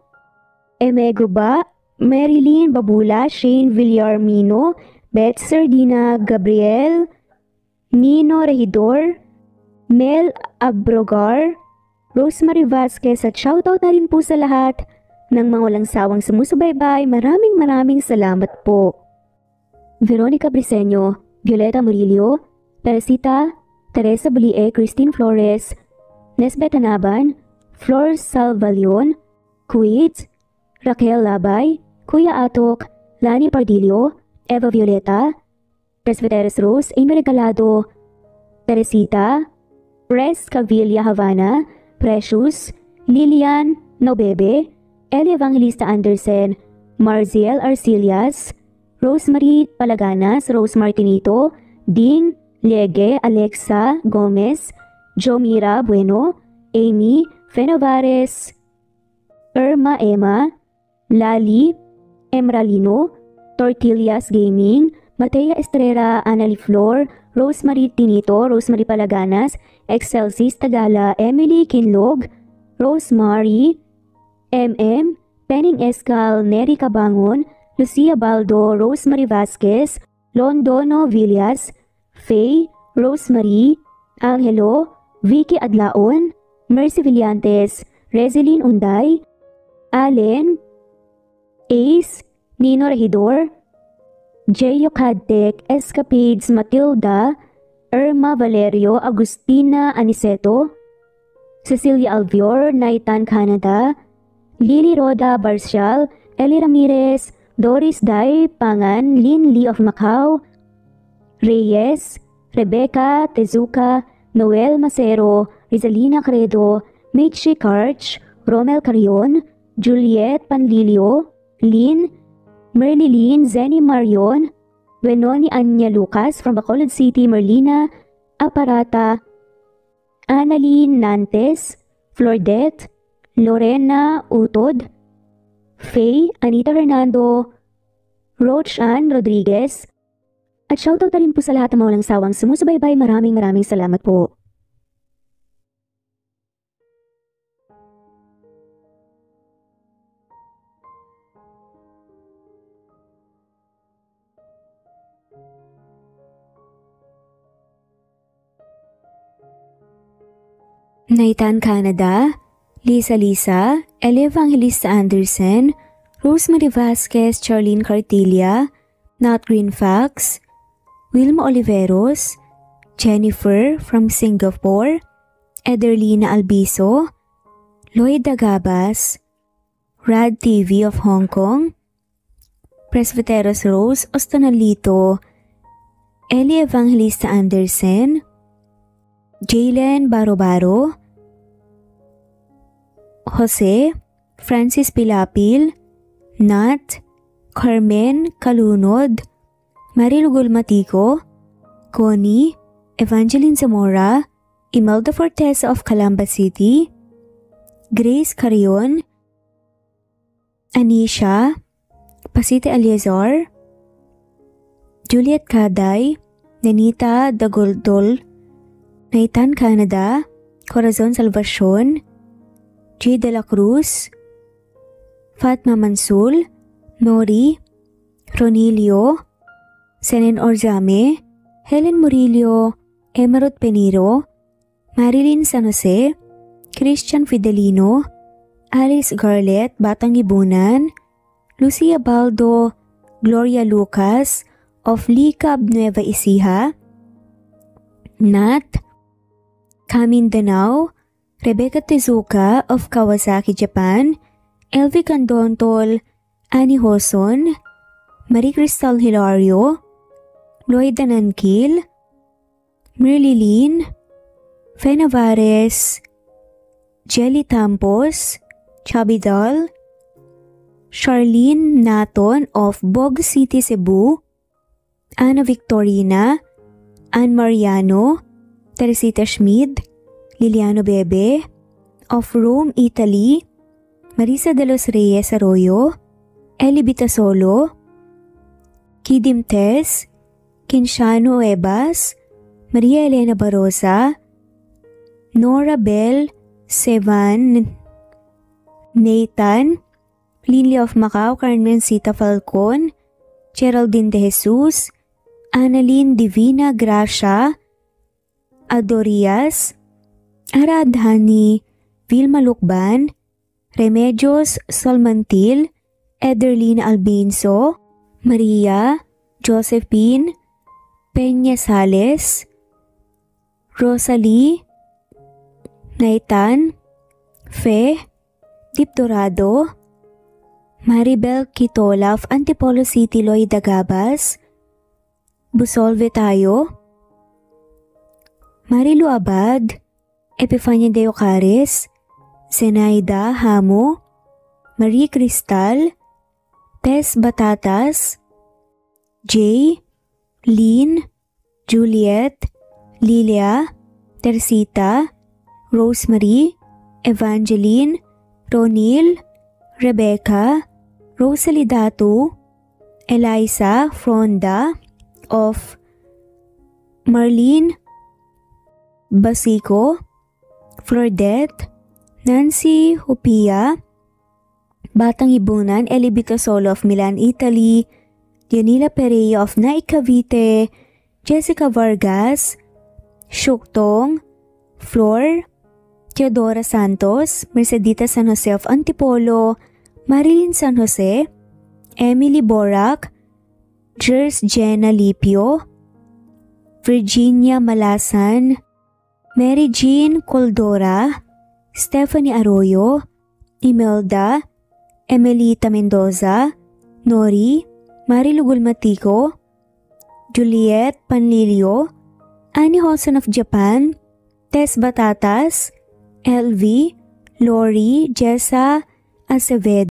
Emeguba, Marilyn Babula, Shane Villarmino, Beth Sardina, Gabriel, Nino Regidor, Mel Abrogar, Rosemary Vasquez at shoutout na rin po sa lahat ng mga walang sawang sumusubaybay. Maraming salamat po. Veronica Briseño, Violeta Murillo, Teresita, Teresa Bulie, Christine Flores, Nesbeth Anaban, Flor Salvalion, Kuwait, Raquel Labay, Kuya Atok, Lani Pardillo, Eva Violeta, Presbyteros Rose, Amy Regalado, Teresita, Pres Cavilla Havana, Precious, Lilian Nobebe, Eli Evangelista Anderson, Marziel Arcillas, Rosemary Palaganas, Rose Martinito, Ding Lege, Alexa Gomez, Jomira Bueno, Amy Fenovares, Irma Emma, Lali Emralino, Tortillas Gaming, Matea Estrera, Anali Flor, Rosemary Tinito, Rosemary Palaganas, Excelsis Tagala, Emily Kinlog, Rosemary, MM, Penning Escal, Neri Cabangon, Lucia Baldo, Rosemary Vasquez, Londono Villas, Faye, Rosemary, Angelo, Vicky Adlaon, Mercy Villantes, Rezeline Unday, Allen, Ace, Nino Regidor, Jeyo Cadtec, Escapades Matilda, Irma Valerio, Agustina Aniceto, Cecilia Alvior, Naitan Canada, Lily Roda Barcial, Eli Ramirez, Doris Day Pangan, Lynn Lee of Macau, Reyes, Rebecca Tezuka, Noel Macero, Rizalina Credo, Mitchie Karch, Romel Carion, Juliet Panlilio, Lynn, Merlilyn Zenny Marion, Wenoni Anya Lucas from Bacolod City, Merlina Aparata, Annalyn Nantes, Flordette, Lorena Utod, Faye, Anita Hernando, Roach Ann Rodriguez, at shoutout na rin po sa lahat ng mga walang sawang sumusubaybay. Maraming salamat po. Naitan Canada, Lisa, Eli Evangelista Anderson, Rosemary Vasquez, Charlene Cartilla, Nat Green Fax, Wilma Oliveros, Jennifer from Singapore, Ederlina Albiso, Lloyd Dagabas, Rad TV of Hong Kong, Presbyteros Rose Ostanalito, Eli Evangelista Anderson, Jalen Baro, Jose, Francis Pilapil, Nat, Carmen Kalunod, Marilu Gulmatico, Connie, Evangeline Zamora, Imelda Fortesa of Calamba City, Grace Carion, Anisha, Pasite Aliazar, Juliet Kaday, Nanita Dagoldol, Naitan Canada, Corazon Salvacion, G. De La Cruz, Fatma Mansul, Nori, Ronilio, Senen Orzame, Helen Murillo, Emerald Peniro, Marilyn San Jose, Christian Fidelino, Alice Garlet, Batang Ibunan, Lucia Baldo, Gloria Lucas of Licab Nueva Ecija, Nat, Kamindanao, Rebecca Tezuka of Kawasaki, Japan, Elvi Candontol, Annie Hoson, Marie Cristal Hilario, Lloyd Danankil, Merlilyn, Fe Navares, Jelly Tampos, Chubby Doll, Charlene Naton of Bog City, Cebu, Ana Victorina, Ann Mariano, Teresita Schmid, Liliano Bebe, of Rome, Italy, Marisa de los Reyes Arroyo, Eli Bitasolo, Kidim Tess, Kinshano Ebas, Maria Elena Barosa, Nora Bell, Sevan, Nathan, Lily of Macau, Carmencita Falcon, Geraldine De Jesus, Annalyn Divina Gracia, Adorias, Aradhani, Vilma Lukban, Remedios Salmantil, Ederlyn Albinso, Maria Josephine Peña Sales, Rosalie Naitan, Fe Dipdorado, Maribel Kitolaf, Antipolo City, Loy Dagabas, Busolve tayo, Marilu Abad, Epifania de Ocares, Zenaida Hamo, Marie Cristal, Tess Batatas, Jay, Lynn, Juliet, Lilia, Teresita, Rosemary, Evangeline, Ronil, Rebecca, Rosalie Datu, Eliza Fronda of Marlene Basico, Flordette, Nancy Hupia, Batang Ibunan, Elibito Solo of Milan, Italy, Dionila Pereira of Naik Cavite, Jessica Vargas, Shuktong, Flor, Teodora Santos, Mercedita San Jose of Antipolo, Marilyn San Jose, Emily Borac, Jers Jenna Lipio, Virginia Malasan, Mary Jean Coldora, Stephanie Arroyo, Imelda, Emelita Mendoza, Nori, Marilu Gulmatico, Juliet Panlilio, Annie Hosen of Japan, Tess Batatas, LV, Lori, Jessa Acevedo,